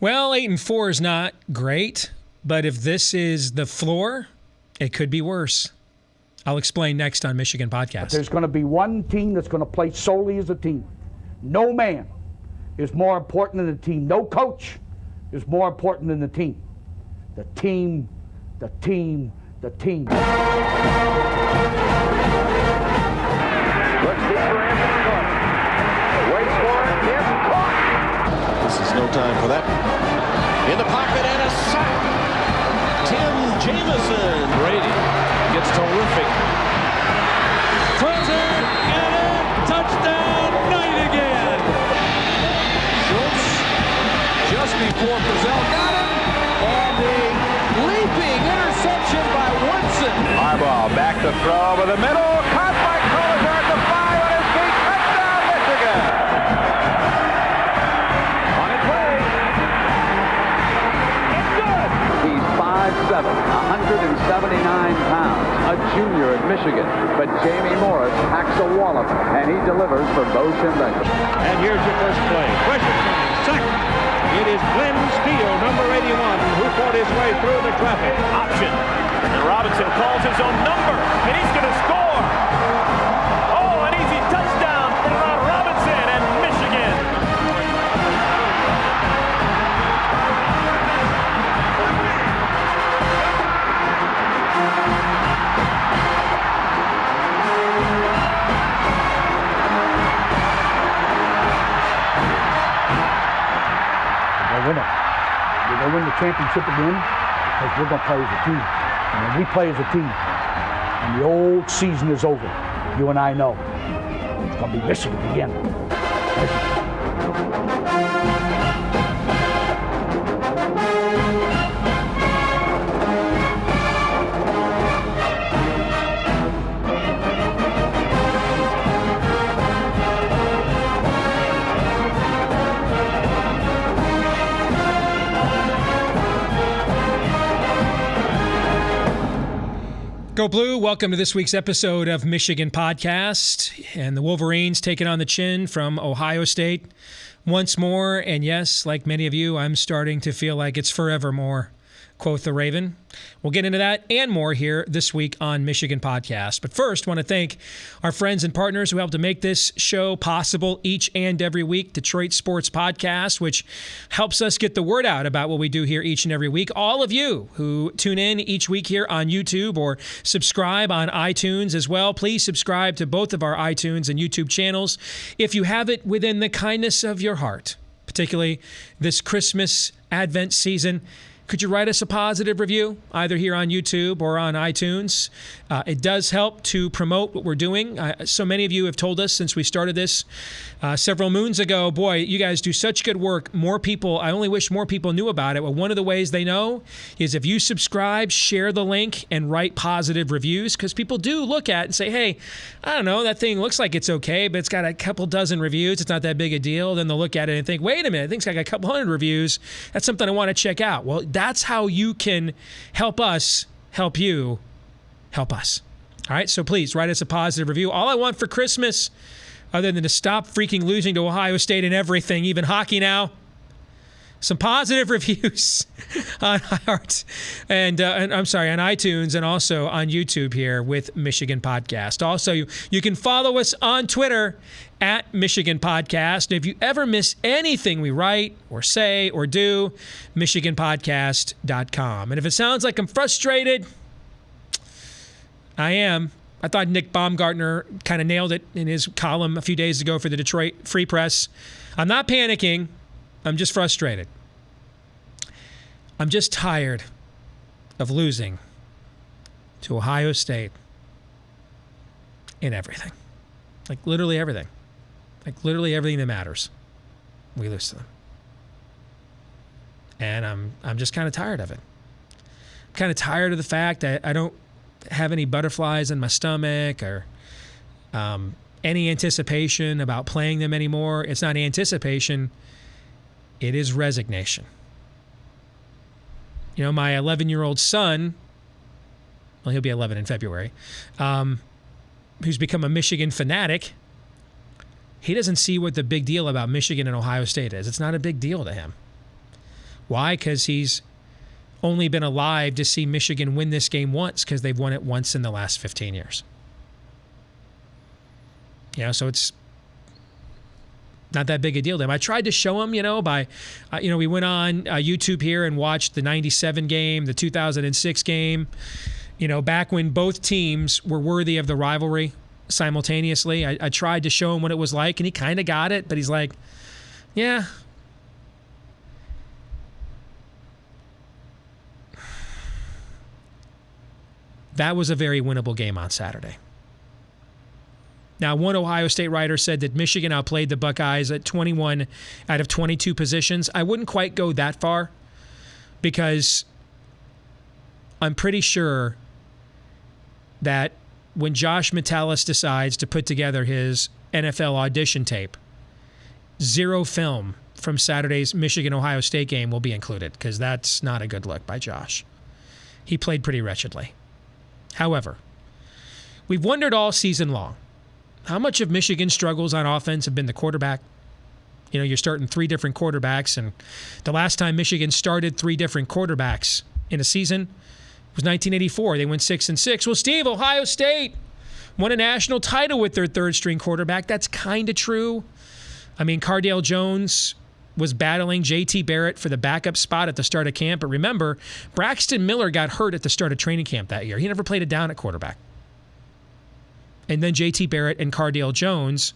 Well, 8-4 is not great, but if this is the floor, it could be worse. I'll explain next on Michigan Podcast. But there's going to be one team that's going to play solely as a team. No man is more important than the team. No coach is more important than the team. The team, the team, the team. Looks deep for Anthony Clark. Waits for it. It's caught. This is no time for that. In the pocket and a sack. Tim Jamison. Brady gets terrific. Throws it and touchdown Knight again. Schultz just before Brazil got him. And a leaping interception by Woodson. Harbaugh back to throw over the middle. Caught by Collier at the 5 on his feet. Touchdown, Michigan. On its way. It's good. He's 5'7", 179 pounds, a junior at Michigan. But Jamie Morris hacks a wall of him, and he delivers for Bo Schembechler. And here's your first play. Pressure coming. Second. It is Glenn Steele, number 81, who fought his way through the traffic. Option. And Robinson calls his own number, and he's going to score. Oh, an easy touchdown for Robinson and Michigan. Win it. We're going to win the championship again because we're going to play as a team. And when we play as a team and the old season is over, you and I know it's going to be Michigan again. Michigan. Go Blue, welcome to this week's episode of Michigan Podcast. And the Wolverines taking on the chin from Ohio State once more. And yes, like many of you, I'm starting to feel like it's forevermore, quote the Raven. We'll get into that and more here this week on Michigan Podcast. But first, I want to thank our friends and partners who help to make this show possible each and every week. Detroit Sports Podcast, which helps us get the word out about what we do here each and every week. All of you who tune in each week here on YouTube or subscribe on iTunes as well, please subscribe to both of our iTunes and YouTube channels if you have it within the kindness of your heart, particularly this Christmas Advent season. Could you write us a positive review, either here on YouTube or on iTunes? It does help to promote what we're doing. So many of you have told us since we started this several moons ago, boy, you guys do such good work. More people, I only wish more people knew about it. Well, one of the ways they know is if you subscribe, share the link, and write positive reviews, because people do look at it and say, hey, I don't know, that thing looks like it's okay, but it's got a couple dozen reviews. It's not that big a deal. Then they'll look at it and think, wait a minute, I think it's got a couple hundred reviews. That's something I want to check out. Well, that's how you can help us help you help us. All right, so please write us a positive review. All I want for Christmas, other than to stop freaking losing to Ohio State and everything, even hockey now, some positive reviews on iHeart and I'm sorry, on iTunes and also on YouTube here with Michigan Podcast. Also, you can follow us on Twitter at Michigan Podcast. And if you ever miss anything we write or say or do, MichiganPodcast.com. And if it sounds like I'm frustrated, I am. I thought Nick Baumgartner kind of nailed it in his column a few days ago for the Detroit Free Press. I'm not panicking. I'm just frustrated. I'm just tired of losing to Ohio State in everything. Like literally everything. Like literally everything that matters. We lose to them. And I'm just kind of tired of it. I'm kind of tired of the fact that I don't have any butterflies in my stomach or any anticipation about playing them anymore. It's not anticipation. It is resignation. You know, my 11-year-old son, well, he'll be 11 in February, who's become a Michigan fanatic, he doesn't see what the big deal about Michigan and Ohio State is. It's not a big deal to him. Why? Because he's only been alive to see Michigan win this game once, because they've won it once in the last 15 years. So it's not that big a deal to him. I tried to show him, we went on YouTube here and watched the 97 game, the 2006 game, back when both teams were worthy of the rivalry simultaneously. I tried to show him what it was like, and he kind of got it, but he's like, yeah. That was a very winnable game on Saturday. Now, one Ohio State writer said that Michigan outplayed the Buckeyes at 21 out of 22 positions. I wouldn't quite go that far, because I'm pretty sure that when Josh Metellus decides to put together his NFL audition tape, zero film from Saturday's Michigan-Ohio State game will be included, because that's not a good look by Josh. He played pretty wretchedly. However, we've wondered all season long, how much of Michigan's struggles on offense have been the quarterback? You're starting three different quarterbacks, and the last time Michigan started three different quarterbacks in a season was 1984. They went 6-6. Well, Steve, Ohio State won a national title with their third-string quarterback. That's kind of true. Cardale Jones was battling J.T. Barrett for the backup spot at the start of camp, but remember, Braxton Miller got hurt at the start of training camp that year. He never played it down at quarterback. And then J.T. Barrett and Cardale Jones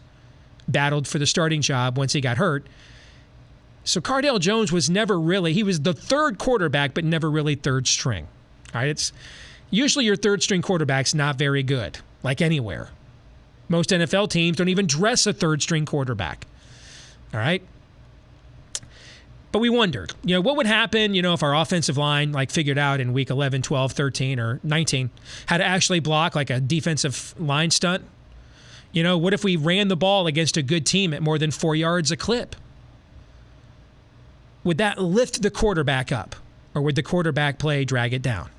battled for the starting job once he got hurt. So Cardale Jones was never really, he was the third quarterback, but never really third string. All right, it's usually your third string quarterback's not very good, like anywhere. Most NFL teams don't even dress a third string quarterback. All right. But we wondered, what would happen, if our offensive line figured out in week 11, 12, 13, or 19 how to actually block like a defensive line stunt? What if we ran the ball against a good team at more than 4 yards a clip? Would that lift the quarterback up, or would the quarterback play drag it down?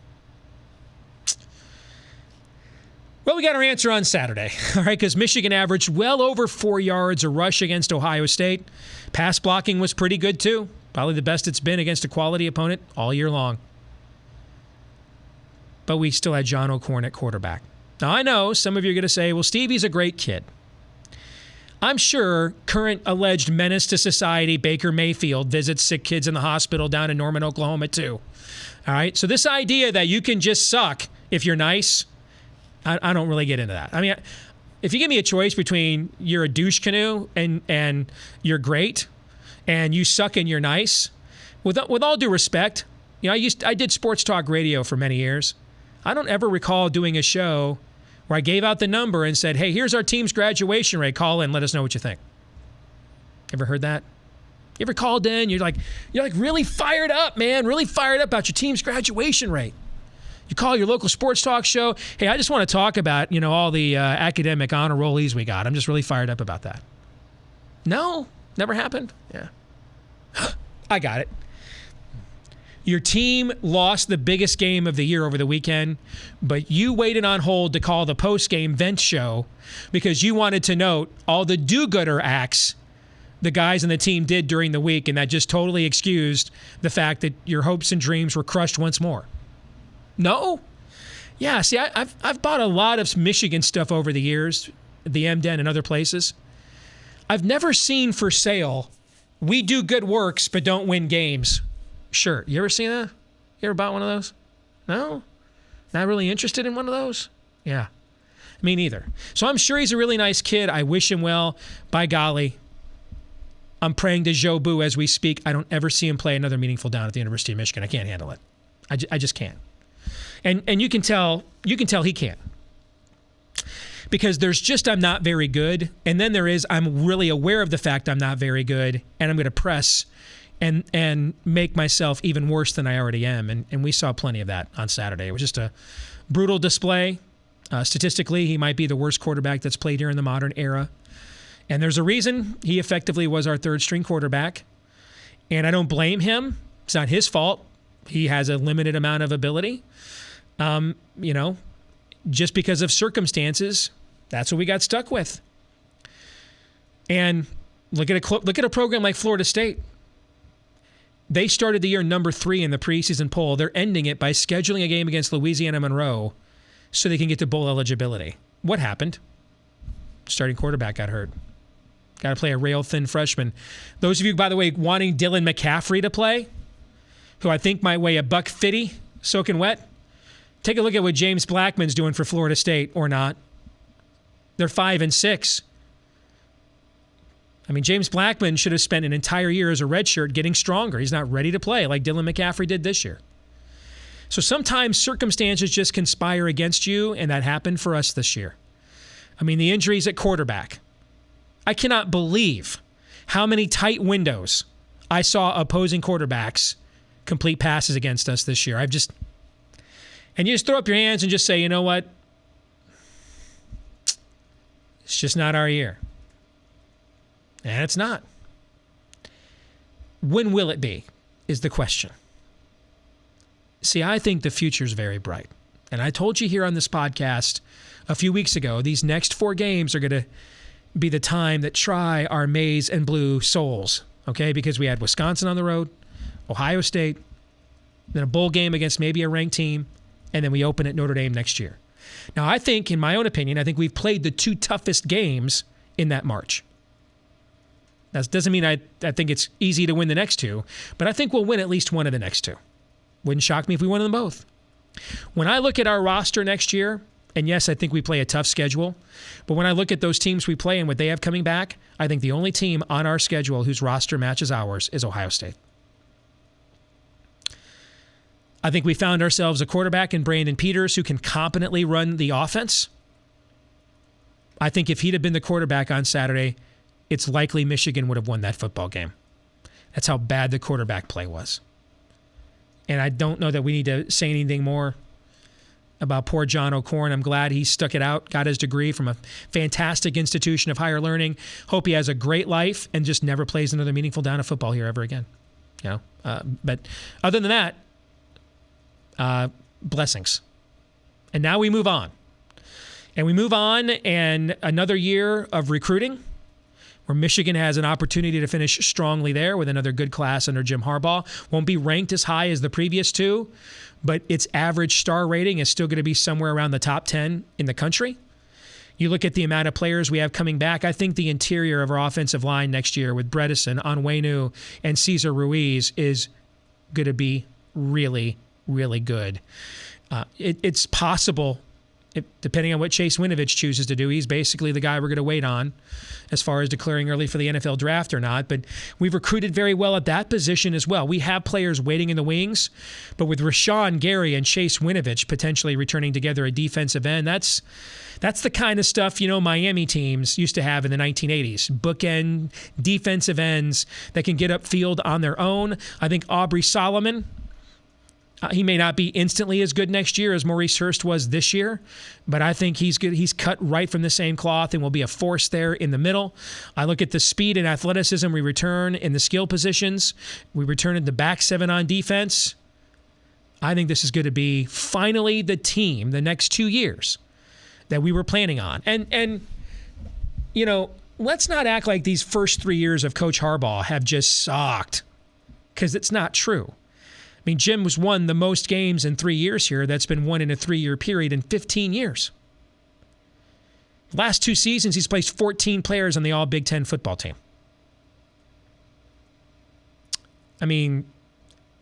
Well, we got our answer on Saturday, all right, because Michigan averaged well over 4 yards a rush against Ohio State. Pass blocking was pretty good, too. Probably the best it's been against a quality opponent all year long. But we still had John O'Korn at quarterback. Now, I know some of you are going to say, well, Stevie's a great kid. I'm sure current alleged menace to society Baker Mayfield visits sick kids in the hospital down in Norman, Oklahoma, too. All right, so this idea that you can just suck if you're nice, I don't really get into that. If you give me a choice between you're a douche canoe and you're great, and you suck and you're nice, with all due respect, I did sports talk radio for many years. I don't ever recall doing a show where I gave out the number and said, hey, here's our team's graduation rate. Call in, let us know what you think. Ever heard that? You ever called in? You're like really fired up, man, really fired up about your team's graduation rate. You call your local sports talk show. Hey, I just want to talk about, all the academic honor rollees we got. I'm just really fired up about that. No, never happened. Yeah. I got it. Your team lost the biggest game of the year over the weekend, but you waited on hold to call the post-game vent show because you wanted to note all the do-gooder acts the guys on the team did during the week, and that just totally excused the fact that your hopes and dreams were crushed once more. No? Yeah, see, I've bought a lot of Michigan stuff over the years, the MDen and other places. I've never seen for sale, we do good works but don't win games shirt. You ever seen that? You ever bought one of those? No? Not really interested in one of those? Yeah. Me neither. So I'm sure he's a really nice kid. I wish him well. By golly, I'm praying to Joe Boo as we speak. I don't ever see him play another meaningful down at the University of Michigan. I can't handle it. I just can't. And you can tell he can't. Because there's just I'm not very good, and then there is I'm really aware of the fact I'm not very good, and I'm going to press and make myself even worse than I already am. And we saw plenty of that on Saturday. It was just a brutal display. Statistically, he might be the worst quarterback that's played here in the modern era. And there's a reason he effectively was our third-string quarterback. And I don't blame him. It's not his fault. He has a limited amount of ability. Just because of circumstances, that's what we got stuck with. And look at a program like Florida State. They started the year number 3 in the preseason poll. They're ending it by scheduling a game against Louisiana Monroe so they can get to bowl eligibility. What happened? Starting quarterback got hurt. Got to play a rail-thin freshman. Those of you, by the way, wanting Dylan McCaffrey to play, who I think might weigh $150, soaking wet, take a look at what James Blackman's doing for Florida State or not. They're 5-6. I mean, James Blackman should have spent an entire year as a redshirt getting stronger. He's not ready to play like Dylan McCaffrey did this year. So sometimes circumstances just conspire against you, and that happened for us this year. I mean, the injuries at quarterback. I cannot believe how many tight windows I saw opposing quarterbacks complete passes against us this year. And you just throw up your hands and just say, you know what? It's just not our year. And it's not. When will it be, is the question. See, I think the future's very bright. And I told you here on this podcast a few weeks ago, these next 4 games are going to be the time that try our maize and blue souls, okay? Because we had Wisconsin on the road, Ohio State, then a bowl game against maybe a ranked team, and then we open at Notre Dame next year. Now, I think, in my own opinion, I think we've played the 2 toughest games in that March. That doesn't mean I think it's easy to win the next 2, but I think we'll win at least one of the next 2. Wouldn't shock me if we won them both. When I look at our roster next year, and yes, I think we play a tough schedule, but when I look at those teams we play and what they have coming back, I think the only team on our schedule whose roster matches ours is Ohio State. I think we found ourselves a quarterback in Brandon Peters who can competently run the offense. I think if he'd have been the quarterback on Saturday, it's likely Michigan would have won that football game. That's how bad the quarterback play was. And I don't know that we need to say anything more about poor John O'Corn. I'm glad he stuck it out, got his degree from a fantastic institution of higher learning. Hope he has a great life and just never plays another meaningful down of football here ever again. But other than that, blessings. And now we move on. And we move on, and another year of recruiting where Michigan has an opportunity to finish strongly there with another good class under Jim Harbaugh. Won't be ranked as high as the previous 2, but its average star rating is still going to be somewhere around the top 10 in the country. You look at the amount of players we have coming back, I think the interior of our offensive line next year with Bredesen, Onwenu, and Cesar Ruiz is going to be really, really good. It's possible, depending on what Chase Winovich chooses to do, he's basically the guy we're going to wait on as far as declaring early for the NFL draft or not. But we've recruited very well at that position as well. We have players waiting in the wings, but with Rashawn Gary and Chase Winovich potentially returning together a defensive end, that's the kind of stuff, Miami teams used to have in the 1980s. Bookend defensive ends that can get upfield on their own. I think Aubrey Solomon, he may not be instantly as good next year as Maurice Hurst was this year, but I think he's good. He's cut right from the same cloth and will be a force there in the middle. I look at the speed and athleticism we return in the skill positions. We return in the back 7 on defense. I think this is going to be finally the team the next 2 years that we were planning on. And let's not act like these first 3 years of Coach Harbaugh have just sucked, because it's not true. I mean, Jim was won the most games in 3 years here. That's been won in a 3-year period in 15 years. Last 2 seasons, he's placed 14 players on the All-Big Ten football team. I mean,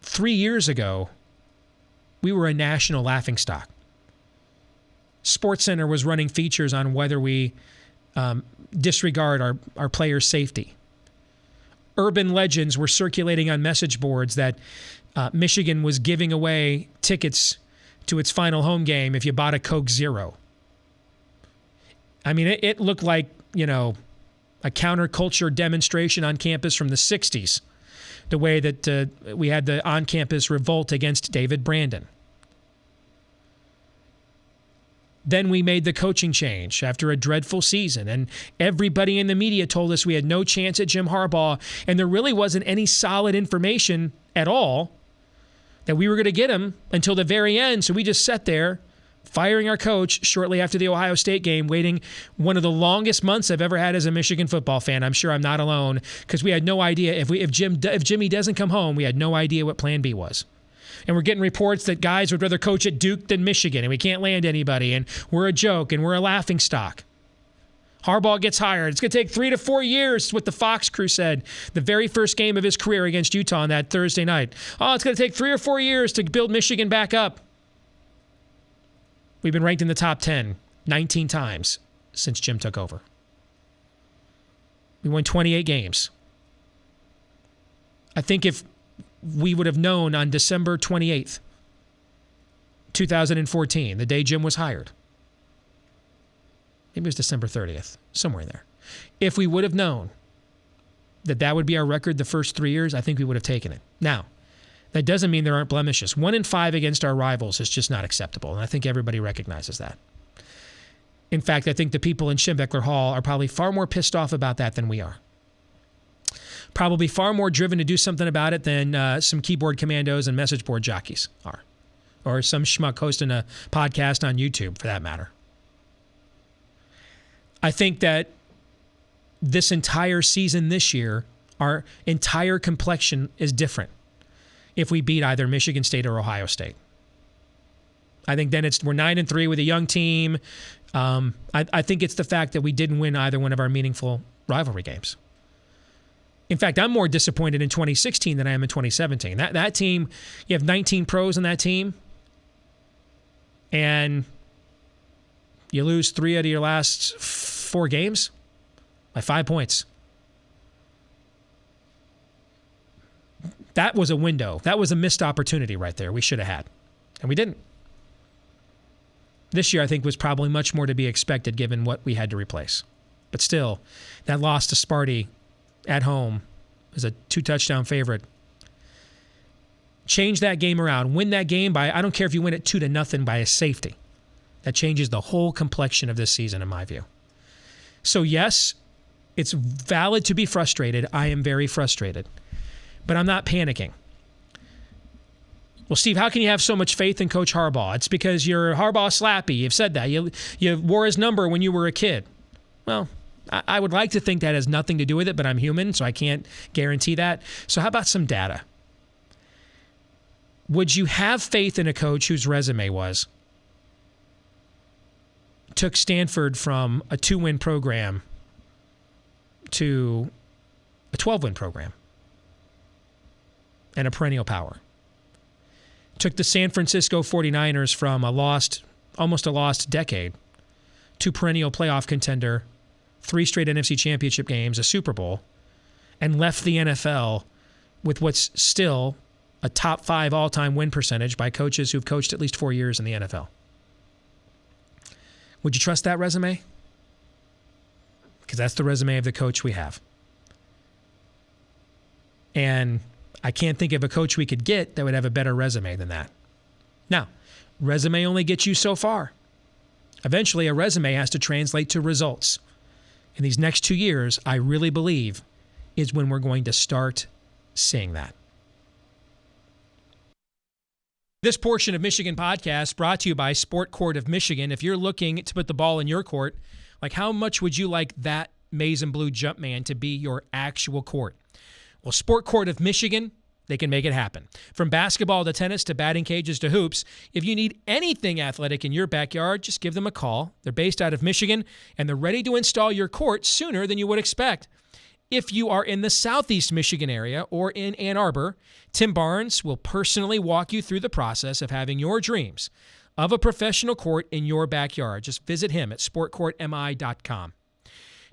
3 years ago, we were a national laughingstock. SportsCenter was running features on whether we disregard our players' safety. Urban legends were circulating on message boards that Michigan was giving away tickets to its final home game if you bought a Coke Zero. I mean, it looked like, a counterculture demonstration on campus from the 60s, the way that we had the on-campus revolt against David Brandon. Then we made the coaching change after a dreadful season, and everybody in the media told us we had no chance at Jim Harbaugh, and there really wasn't any solid information at all that we were going to get him until the very end. So we just sat there firing our coach shortly after the Ohio State game, waiting one of the longest months I've ever had as a Michigan football fan. I'm sure I'm not alone, because we had no idea if Jimmy doesn't come home, we had no idea what Plan B was. And we're getting reports that guys would rather coach at Duke than Michigan, and we can't land anybody, and we're a joke, and we're a laughing stock. Harbaugh gets hired. It's going to take 3 to 4 years, what the Fox crew said, the very first game of his career against Utah on that Thursday night. Oh, it's going to take 3 or 4 years to build Michigan back up. We've been ranked in the top 10 19 times since Jim took over. We won 28 games. I think if we would have known on December 28th, 2014, the day Jim was hired, maybe it was December 30th, somewhere in there. If we would have known that that would be our record the first 3 years, I think we would have taken it. Now, that doesn't mean there aren't blemishes. 1-5 against our rivals is just not acceptable, and I think everybody recognizes that. In fact, I think the people in Schembechler Hall are probably far more pissed off about that than we are. Probably far more driven to do something about it than some keyboard commandos and message board jockeys are, or some schmuck hosting a podcast on YouTube, for that matter. I think that this entire season this year, our entire complexion is different if we beat either Michigan State or Ohio State. I think then we're 9-3 with a young team. I think it's the fact that we didn't win either one of our meaningful rivalry games. In fact, I'm more disappointed in 2016 than I am in 2017. That team, you have 19 pros on that team, and you lose 3 out of your last 4 games by 5 points. That was a window. That was a missed opportunity right there we should have had, and we didn't. This year, I think, was probably much more to be expected given what we had to replace. But still, that loss to Sparty at home as a 2-touchdown favorite. Change that game around. Win that game by, I don't care if you win it 2-0 by a safety. That changes the whole complexion of this season, in my view. So yes, it's valid to be frustrated. I am very frustrated. But I'm not panicking. Well, Steve, how can you have so much faith in Coach Harbaugh? It's because you're Harbaugh slappy. You've said that. You wore his number when you were a kid. Well, I would like to think that has nothing to do with it, but I'm human, so I can't guarantee that. So how about some data? Would you have faith in a coach whose resume took Stanford from a 2-win program to a 12-win program and a perennial power? Took the San Francisco 49ers from almost a lost decade to perennial playoff contender, 3 straight NFC championship games, a Super Bowl, and left the NFL with what's still a top 5 all-time win percentage by coaches who've coached at least 4 years in the NFL. Would you trust that resume? Because that's the resume of the coach we have. And I can't think of a coach we could get that would have a better resume than that. Now, resume only gets you so far. Eventually, a resume has to translate to results. In these next 2 years, I really believe, is when we're going to start seeing that. This portion of Michigan Podcast brought to you by Sport Court of Michigan. If you're looking to put the ball in your court, like how much would you like that maize and blue Jumpman to be your actual court? Well, Sport Court of Michigan, they can make it happen. From basketball to tennis to batting cages to hoops, if you need anything athletic in your backyard, just give them a call. They're based out of Michigan, and they're ready to install your court sooner than you would expect. If you are in the southeast Michigan area or in Ann Arbor, Tim Barnes will personally walk you through the process of having your dreams of a professional court in your backyard. Just visit him at sportcourtmi.com.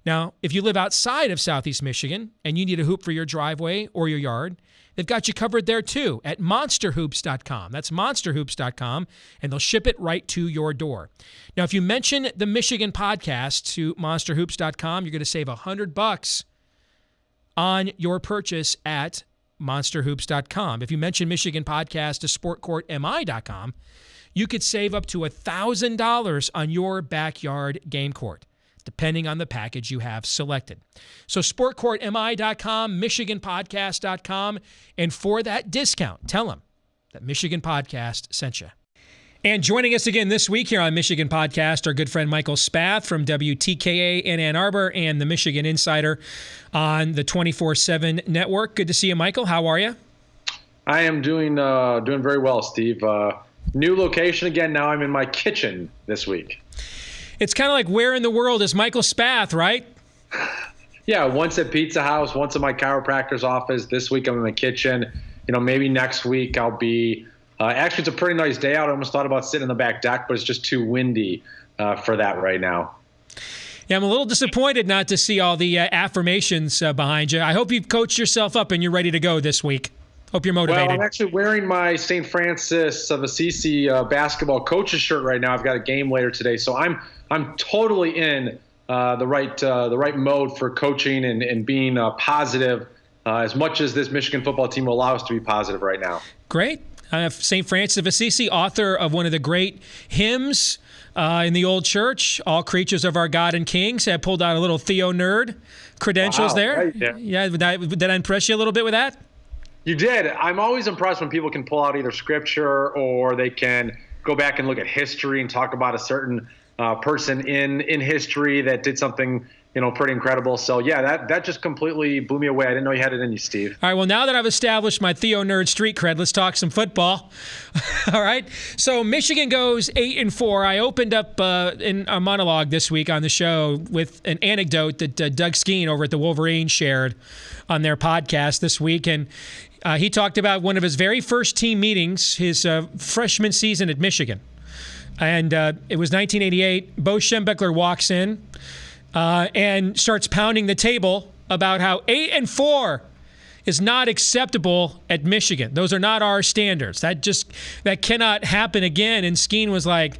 Now, if you live outside of southeast Michigan and you need a hoop for your driveway or your yard, they've got you covered there too at monsterhoops.com. That's monsterhoops.com, and they'll ship it right to your door. Now, if you mention the Michigan Podcast to monsterhoops.com, you're going to save $100 on your purchase at monsterhoops.com. If you mention Michigan Podcast to sportcourtmi.com, you could save up to $1,000 on your backyard game court, depending on the package you have selected. So sportcourtmi.com, michiganpodcast.com, and for that discount, tell them that Michigan Podcast sent you. And joining us again this week here on Michigan Podcast, our good friend Michael Spath from WTKA in Ann Arbor and the Michigan Insider on the 24/7 network. Good to see you, Michael. How are you? I am doing very well, Steve. New location again. Now I'm in my kitchen this week. It's kind of like, where in the world is Michael Spath, right? Yeah, once at Pizza House, once at my chiropractor's office. This week I'm in the kitchen. Maybe next week I'll be actually, it's a pretty nice day out. I almost thought about sitting in the back deck, but it's just too windy for that right now. Yeah, I'm a little disappointed not to see all the affirmations behind you. I hope you've coached yourself up and you're ready to go this week. Hope you're motivated. Well, I'm actually wearing my St. Francis of Assisi basketball coach's shirt right now. I've got a game later today, so I'm totally in the right mode for coaching and being positive as much as this Michigan football team will allow us to be positive right now. Great. St. Francis of Assisi, author of one of the great hymns in the old church, All Creatures of Our God and Kings. I pulled out a little Theo nerd credentials there. Right, yeah, did I impress you a little bit with that? You did. I'm always impressed when people can pull out either scripture or they can go back and look at history and talk about a certain person in history that did something pretty incredible. So, yeah, that just completely blew me away. I didn't know you had it in you, Steve. All right, well, now that I've established my Theo Nerd street cred, let's talk some football. All right, so Michigan goes 8-4. I opened up in a monologue this week on the show with an anecdote that Doug Skeen over at the Wolverines shared on their podcast this week, and he talked about one of his very first team meetings, his freshman season at Michigan. And it was 1988. Bo Schembechler walks in and starts pounding the table about how 8-4 is not acceptable at Michigan. Those are not our standards. That cannot happen again. And Skeen was like,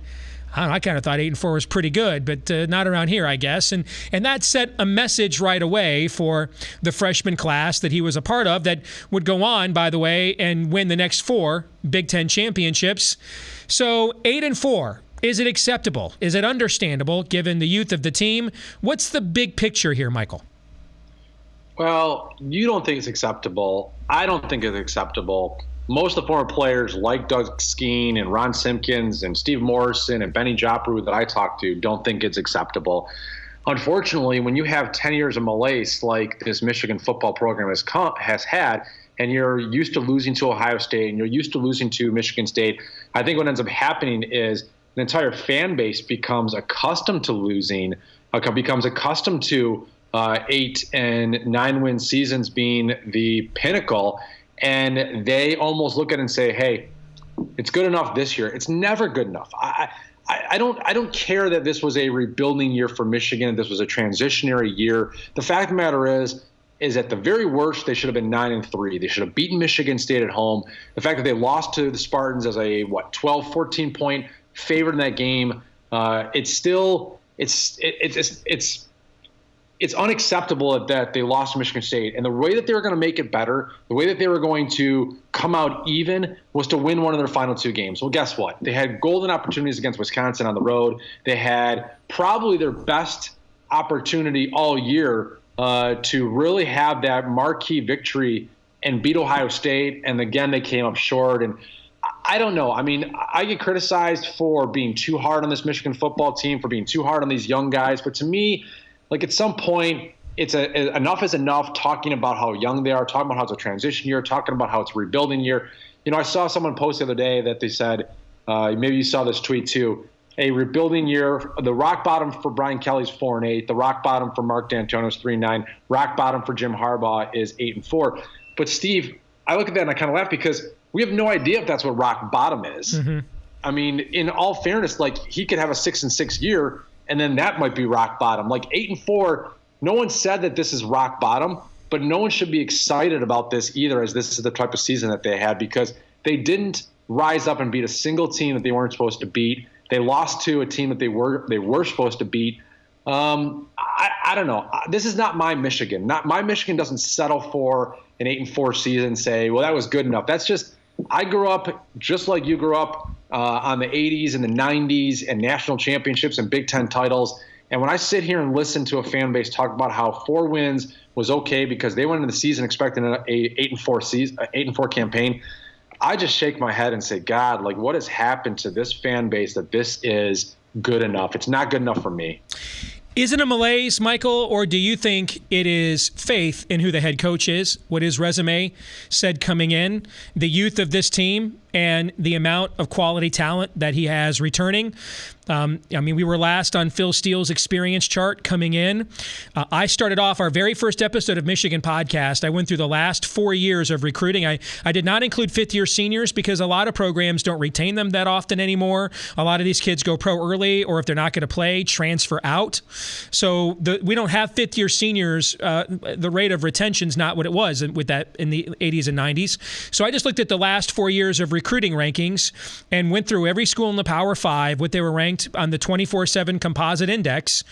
I kind of thought 8-4 was pretty good, but not around here, I guess. And that set a message right away for the freshman class that he was a part of that would go on, by the way, and win the next 4 Big Ten championships. So 8-4, is it acceptable? Is it understandable given the youth of the team? What's the big picture here, Michael? Well, you don't think it's acceptable. I don't think it's acceptable. Most of the former players like Doug Skeen and Ron Simpkins and Steve Morrison and Benny Jopru that I talked to don't think it's acceptable. Unfortunately, when you have 10 years of malaise like this Michigan football program has had, and you're used to losing to Ohio State and you're used to losing to Michigan State, I think what ends up happening is an entire fan base becomes accustomed to losing, becomes accustomed to 8 and 9 win seasons being the pinnacle. And they almost look at it and say, hey, it's good enough this year. It's never good enough. I don't care that this was a rebuilding year for Michigan. This was a transitionary year. The fact of the matter is at the very worst, they should have been 9-3. They should have beaten Michigan State at home. The fact that they lost to the Spartans as a 12, 14-point favorite in that game, it's unacceptable that they lost to Michigan State. And the way that they were going to make it better, the way that they were going to come out even, was to win one of their final 2 games. Well, guess what? They had golden opportunities against Wisconsin on the road. They had probably their best opportunity all year to really have that marquee victory and beat Ohio State. And again, they came up short. And I don't know. I mean, I get criticized for being too hard on this Michigan football team, for being too hard on these young guys. But to me, like, at some point, enough is enough talking about how young they are, talking about how it's a transition year, talking about how it's a rebuilding year. I saw someone post the other day that they said, maybe you saw this tweet too, a rebuilding year, the rock bottom for Brian Kelly's 4-8, the rock bottom for Mark D'Antonio's 3-9, rock bottom for Jim Harbaugh is 8-4. But Steve, I look at that and I kind of laugh because we have no idea if that's what rock bottom is. Mm-hmm. I mean, in all fairness, like, he could have a 6-6 year, and then that might be rock bottom. Like 8-4, no one said that this is rock bottom, but no one should be excited about this either, as this is the type of season that they had, because they didn't rise up and beat a single team that they weren't supposed to beat. They lost to a team that they were supposed to beat. I don't know. This is not my Michigan. My Michigan doesn't settle for an 8-4 season and say, well, that was good enough. That's just, I grew up just like you grew up on the 80s and the 90s and national championships and Big Ten titles. And when I sit here and listen to a fan base talk about how 4 wins was okay because they went into the season expecting an 8-4 campaign, I just shake my head and say, God, like, what has happened to this fan base that this is good enough? It's not good enough for me. Is it a malaise, Michael, or do you think it is faith in who the head coach is, what his resume said coming in, the youth of this team, and the amount of quality talent that he has returning? We were last on Phil Steele's experience chart coming in. I started off our very first episode of Michigan Podcast. I went through the last 4 years of recruiting. I did not include fifth-year seniors because a lot of programs don't retain them that often anymore. A lot of these kids go pro early, or if they're not going to play, transfer out. So we don't have fifth-year seniors. The rate of retention is not what it was with that in the 80s and 90s. So I just looked at the last 4 years of recruiting rankings and went through every school in the Power 5, what they were ranked on the 24/7 composite index,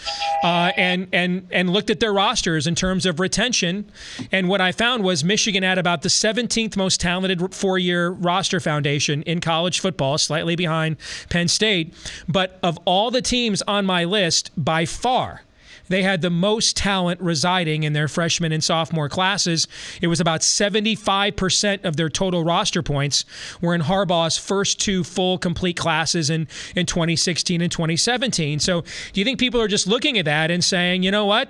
and looked at their rosters in terms of retention. And what I found was Michigan had about the 17th most talented 4-year roster foundation in college football, slightly behind Penn State. But of all the teams on my list, by far, they had the most talent residing in their freshman and sophomore classes. It was about 75% of their total roster points were in Harbaugh's first 2 full complete classes in 2016 and 2017. So do you think people are just looking at that and saying, you know what?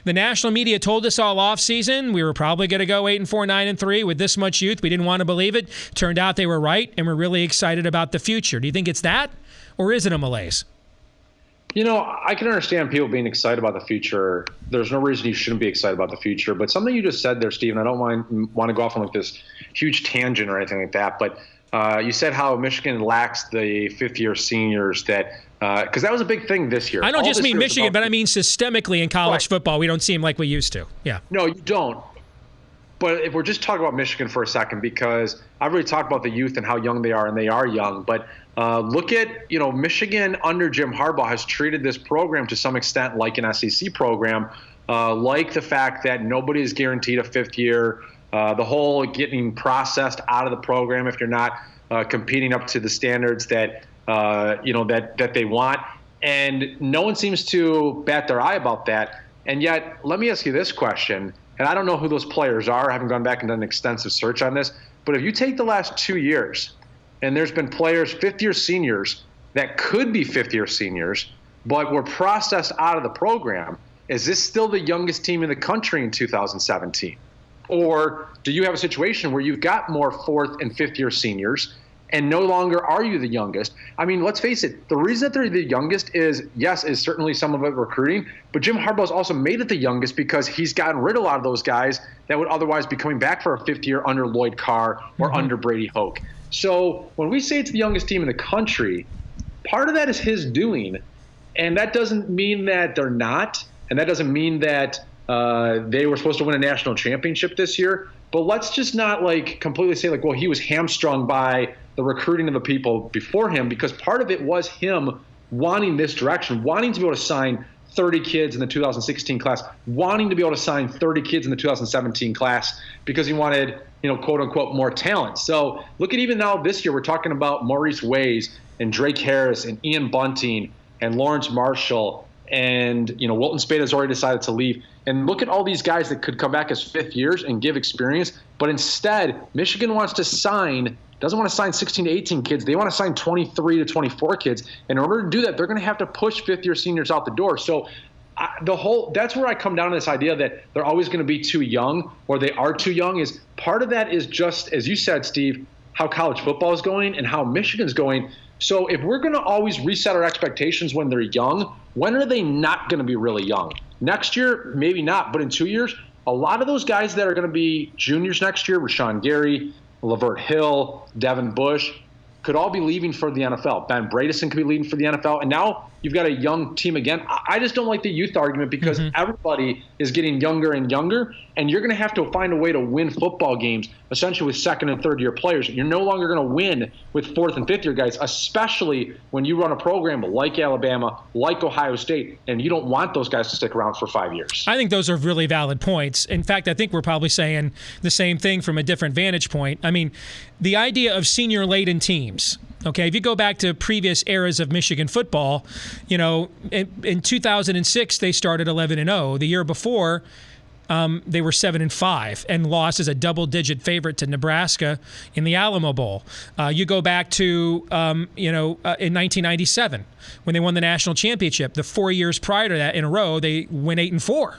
The national media told us all offseason we were probably going to go 8-4, 9-3 with this much youth. We didn't want to believe it. Turned out they were right, and we're really excited about the future. Do you think it's that, or is it a malaise? I can understand people being excited about the future. There's no reason you shouldn't be excited about the future. But something you just said there, Steve, and I don't want to go off on like this huge tangent or anything like that, but you said how Michigan lacks the fifth-year seniors that because that was a big thing this year. I don't just mean Michigan, but I mean systemically in college football. We don't seem like we used to. Yeah. No, you don't. But if we're just talking about Michigan for a second, because I've already talked about the youth and how young they are, and they are young. But look at, Michigan under Jim Harbaugh has treated this program to some extent like an SEC program, like the fact that nobody is guaranteed a fifth year, the whole getting processed out of the program if you're not competing up to the standards that that they want. And no one seems to bat their eye about that. And yet, let me ask you this question. And I don't know who those players are. I haven't gone back and done an extensive search on this. But if you take the last 2 years, and there's been players, fifth-year seniors, that could be fifth-year seniors, but were processed out of the program, is this still the youngest team in the country in 2017? Or do you have a situation where you've got more fourth- and fifth-year seniors, and no longer are you the youngest? I mean, let's face it, the reason that they're the youngest is certainly some of it recruiting, but Jim Harbaugh's also made it the youngest because he's gotten rid of a lot of those guys that would otherwise be coming back for a fifth year under Lloyd Carr or under Brady Hoke. So when we say it's the youngest team in the country, part of that is his doing, and that doesn't mean that they're not, and that doesn't mean that they were supposed to win a national championship this year, but let's just not completely say well, he was hamstrung by the recruiting of the people before him, because part of it was him wanting this direction, wanting to be able to sign 30 kids in the 2016 class, wanting to be able to sign 30 kids in the 2017 class because he wanted, quote unquote, more talent. So look at even now this year, we're talking about Maurice Ways and Drake Harris and Ian Bunting and Lawrence Marshall and, Wilton Spade has already decided to leave. And look at all these guys that could come back as fifth years and give experience. But instead, Michigan doesn't want to sign 16 to 18 kids. They want to sign 23 to 24 kids. And in order to do that, they're going to have to push fifth-year seniors out the door. So that's where I come down to this idea that they're always going to be too young, or they are too young. Is part of that is just, as you said, Steve, how college football is going and how Michigan's going. So if we're going to always reset our expectations when they're young, when are they not going to be really young? Next year, maybe not, but in 2 years, a lot of those guys that are going to be juniors next year, Rashawn Gary, Lavert Hill, Devin Bush, could all be leaving for the NFL. Ben Bradison could be leaving for the NFL. And now you've got a young team again. I just don't like the youth argument because everybody is getting younger and younger, and you're going to have to find a way to win football games, essentially with second and third year players. You're no longer going to win with fourth and fifth year guys, especially when you run a program like Alabama, like Ohio State, and you don't want those guys to stick around for 5 years. I think those are really valid points. In fact, I think we're probably saying the same thing from a different vantage point. I mean, the idea of senior-laden teams. Okay, if you go back to previous eras of Michigan football, in 2006 they started 11-0. The year before, they were 7-5 and lost as a double-digit favorite to Nebraska in the Alamo Bowl. You go back to in 1997 when they won the national championship. The 4 years prior to that in a row, they went 8-4.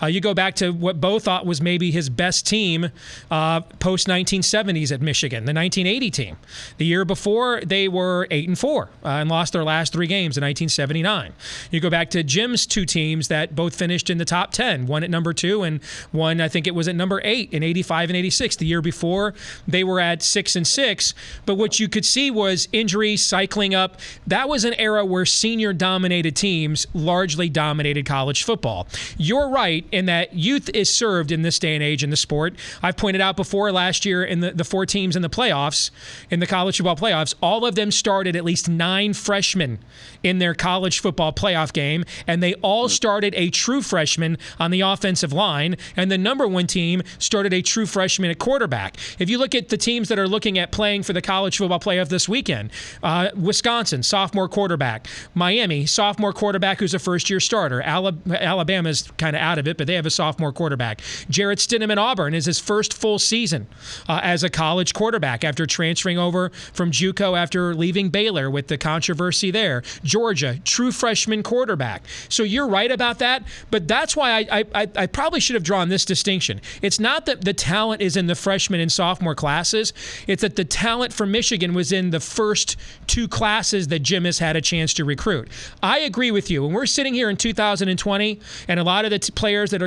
You go back to what Bo thought was maybe his best team post 1970s at Michigan, the 1980 team. The year before, they were 8-4 and lost their last 3 games in 1979. You go back to Jim's 2 teams that both finished in the top 10, one at number 2 and one, I think it was at number 8 in 85 and 86. The year before, they were at 6-6. But what you could see was injuries cycling up. That was an era where senior-dominated teams largely dominated college football. You're right in that youth is served in this day and age in the sport. I've pointed out before last year in the 4 teams in the playoffs, in the college football playoffs, all of them started at least 9 freshmen in their college football playoff game, and they all started a true freshman on the offensive line, and the number 1 team started a true freshman at quarterback. If you look at the teams that are looking at playing for the college football playoff this weekend, Wisconsin, sophomore quarterback. Miami, sophomore quarterback who's a first-year starter. Alabama's kind of out of it, but they have a sophomore quarterback. Jarrett Stidham at Auburn is his first full season as a college quarterback after transferring over from JUCO after leaving Baylor with the controversy there. Georgia, true freshman quarterback. So you're right about that, but that's why I probably should have drawn this distinction. It's not that the talent is in the freshman and sophomore classes. It's that the talent for Michigan was in the first 2 classes that Jim has had a chance to recruit. I agree with you. When we're sitting here in 2020, and a lot of the players that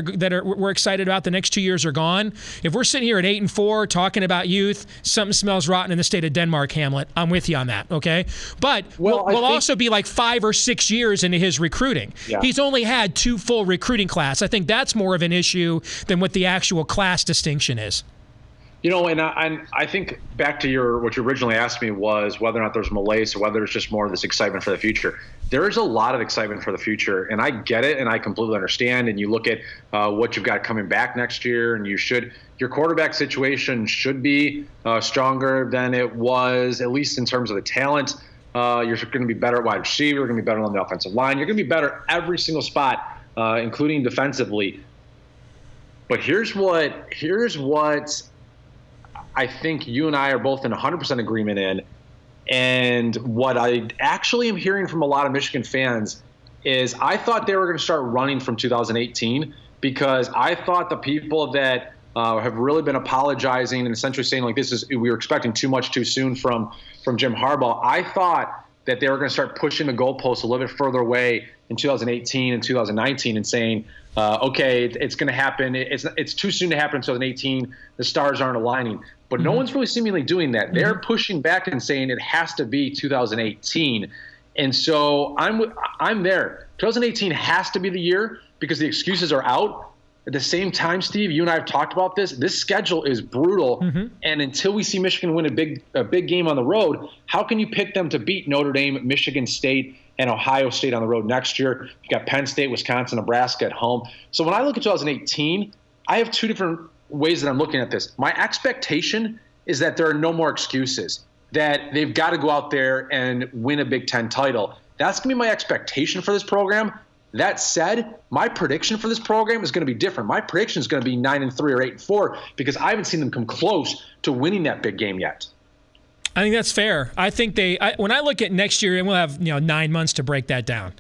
we're excited about the next 2 years are gone. If we're sitting here at 8-4 talking about youth, something smells rotten in the state of Denmark, Hamlet. I'm with you on that. Okay, but we'll also be like 5 or 6 years into his recruiting. Yeah. He's only had 2 full recruiting class. I think that's more of an issue than what the actual class distinction is. And I think back to what you originally asked me was whether or not there's malaise or whether it's just more of this excitement for the future. There is a lot of excitement for the future, and I get it, and I completely understand. And you look at what you've got coming back next year, and your quarterback situation should be stronger than it was, at least in terms of the talent. You're going to be better at wide receiver. You're going to be better on the offensive line. You're going to be better every single spot, including defensively. But here's what I think you and I are both in 100% agreement in. And what I actually am hearing from a lot of Michigan fans is I thought they were going to start running from 2018 because I thought the people that have really been apologizing and essentially saying like we were expecting too much too soon from Jim Harbaugh. I thought that they were going to start pushing the goalposts a little bit further away in 2018 and 2019 and saying, okay, it's going to happen. It's too soon to happen in 2018. The stars aren't aligning. But no one's really seemingly doing that. They're pushing back and saying it has to be 2018. And so I'm there. 2018 has to be the year because the excuses are out. At the same time, Steve, you and I have talked about this. This schedule is brutal. And until we see Michigan win a big game on the road, how can you pick them to beat Notre Dame, Michigan State, and Ohio State on the road next year? You've got Penn State, Wisconsin, Nebraska at home. So when I look at 2018, I have 2 different ways that I'm looking at this. My expectation is that there are no more excuses, that they've got to go out there and win a Big Ten title. That's going to be my expectation for this program. That said, my prediction for this program is going to be different. My prediction is going to be 9-3 or 8-4 because I haven't seen them come close to winning that big game yet. I think that's fair. I think when I look at next year, and we'll have 9 months to break that down.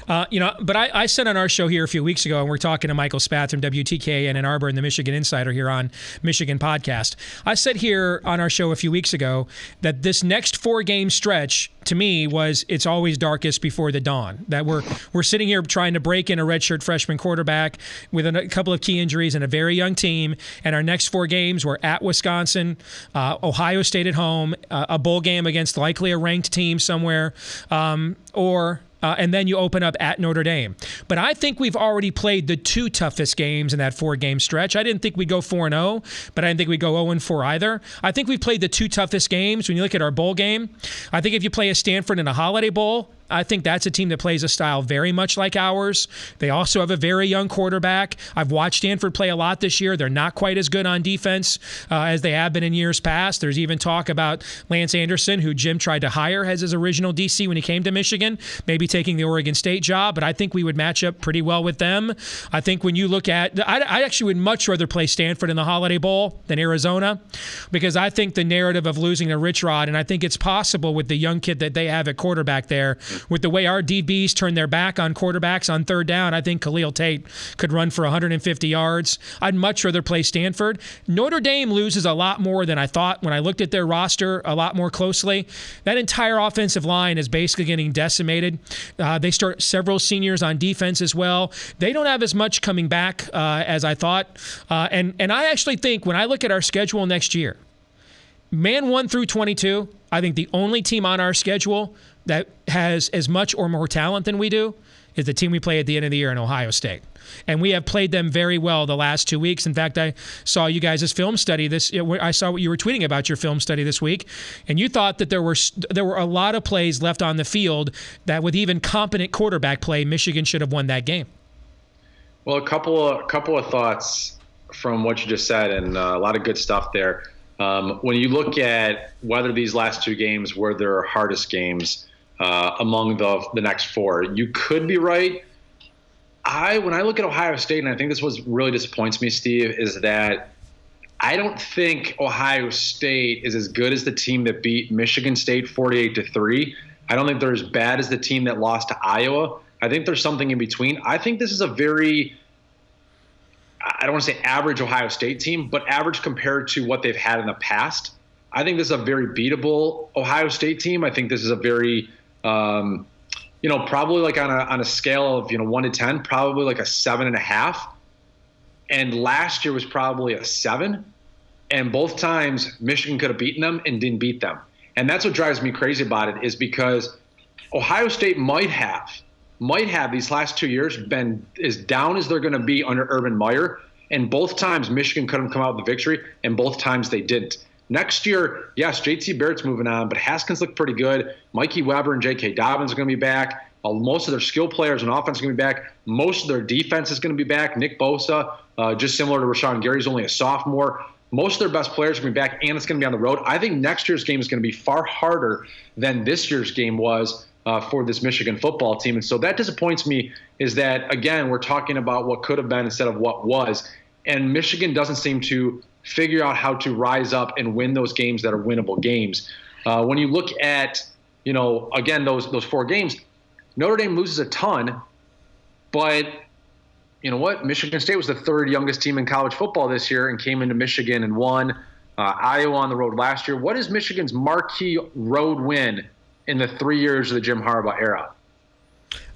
But I said on our show here a few weeks ago, and we're talking to Michael Spath from WTKA Ann Arbor and the Michigan Insider here on Michigan Podcast. I said here on our show a few weeks ago that this next 4-game stretch to me was it's always darkest before the dawn. That we're sitting here trying to break in a redshirt freshman quarterback with a couple of key injuries and a very young team. And our next 4 games were at Wisconsin, Ohio State at home, a bowl game against likely a ranked team somewhere, and then you open up at Notre Dame. But I think we've already played the 2 toughest games in that 4-game stretch. I didn't think we'd go 4-0, but I didn't think we'd go 0-4 either. I think we've played the 2 toughest games. When you look at our bowl game, I think if you play a Stanford in a Holiday Bowl, I think that's a team that plays a style very much like ours. They also have a very young quarterback. I've watched Stanford play a lot this year. They're not quite as good on defense as they have been in years past. There's even talk about Lance Anderson, who Jim tried to hire as his original DC when he came to Michigan, maybe taking the Oregon State job, but I think we would match up pretty well with them. I think when you look at, I actually would much rather play Stanford in the Holiday Bowl than Arizona, because I think the narrative of losing to Rich Rod, and I think it's possible with the young kid that they have at quarterback there, with the way our DBs turn their back on quarterbacks on third down, I think Khalil Tate could run for 150 yards. I'd much rather play Stanford. Notre Dame loses a lot more than I thought when I looked at their roster a lot more closely. That entire offensive line is basically getting decimated. They start several seniors on defense as well. They don't have as much coming back as I thought. And I actually think when I look at our schedule next year, man 1 through 22, I think the only team on our schedule that has as much or more talent than we do is the team we play at the end of the year in Ohio State. And we have played them very well the last 2 weeks. In fact, I saw you guys' film study I saw what you were tweeting about your film study this week, and you thought that there were a lot of plays left on the field that with even competent quarterback play, Michigan should have won that game. Well, a couple of thoughts from what you just said, and a lot of good stuff there. When you look at whether these last 2 games were their hardest games among the next 4, you could be right. When I look at Ohio State, and I think this was really disappoints me, Steve, is that I don't think Ohio State is as good as the team that beat Michigan State 48-3. I don't think they're as bad as the team that lost to Iowa. I think there's something in between. I think this is a very, I don't want to say average Ohio State team, but average compared to what they've had in the past. I think this is a very beatable Ohio State team. I think this is a very, probably like on a scale of 1 to 10, probably like a 7.5. And last year was probably a 7. And both times Michigan could have beaten them and didn't beat them. And that's what drives me crazy about it, is because Ohio State might have these last 2 years been as down as they're going to be under Urban Meyer. And both times Michigan couldn't come out with the victory, and both times they didn't. Next year, yes, JT Barrett's moving on, but Haskins looked pretty good. Mikey Weber and J.K. Dobbins are going to be back. Most of their skill players on offense are going to be back. Most of their defense is going to be back. Nick Bosa, just similar to Rashawn Gary, is only a sophomore. Most of their best players are going to be back, and it's going to be on the road. I think next year's game is going to be far harder than this year's game was for this Michigan football team. And so that disappoints me, is that, again, we're talking about what could have been instead of what was. And Michigan doesn't seem to figure out how to rise up and win those games that are winnable games. When you look at, again, those 4 games, Notre Dame loses a ton, but you know what? Michigan State was the 3rd youngest team in college football this year and came into Michigan and won. Iowa on the road last year. What is Michigan's marquee road win in the 3 years of the Jim Harbaugh era?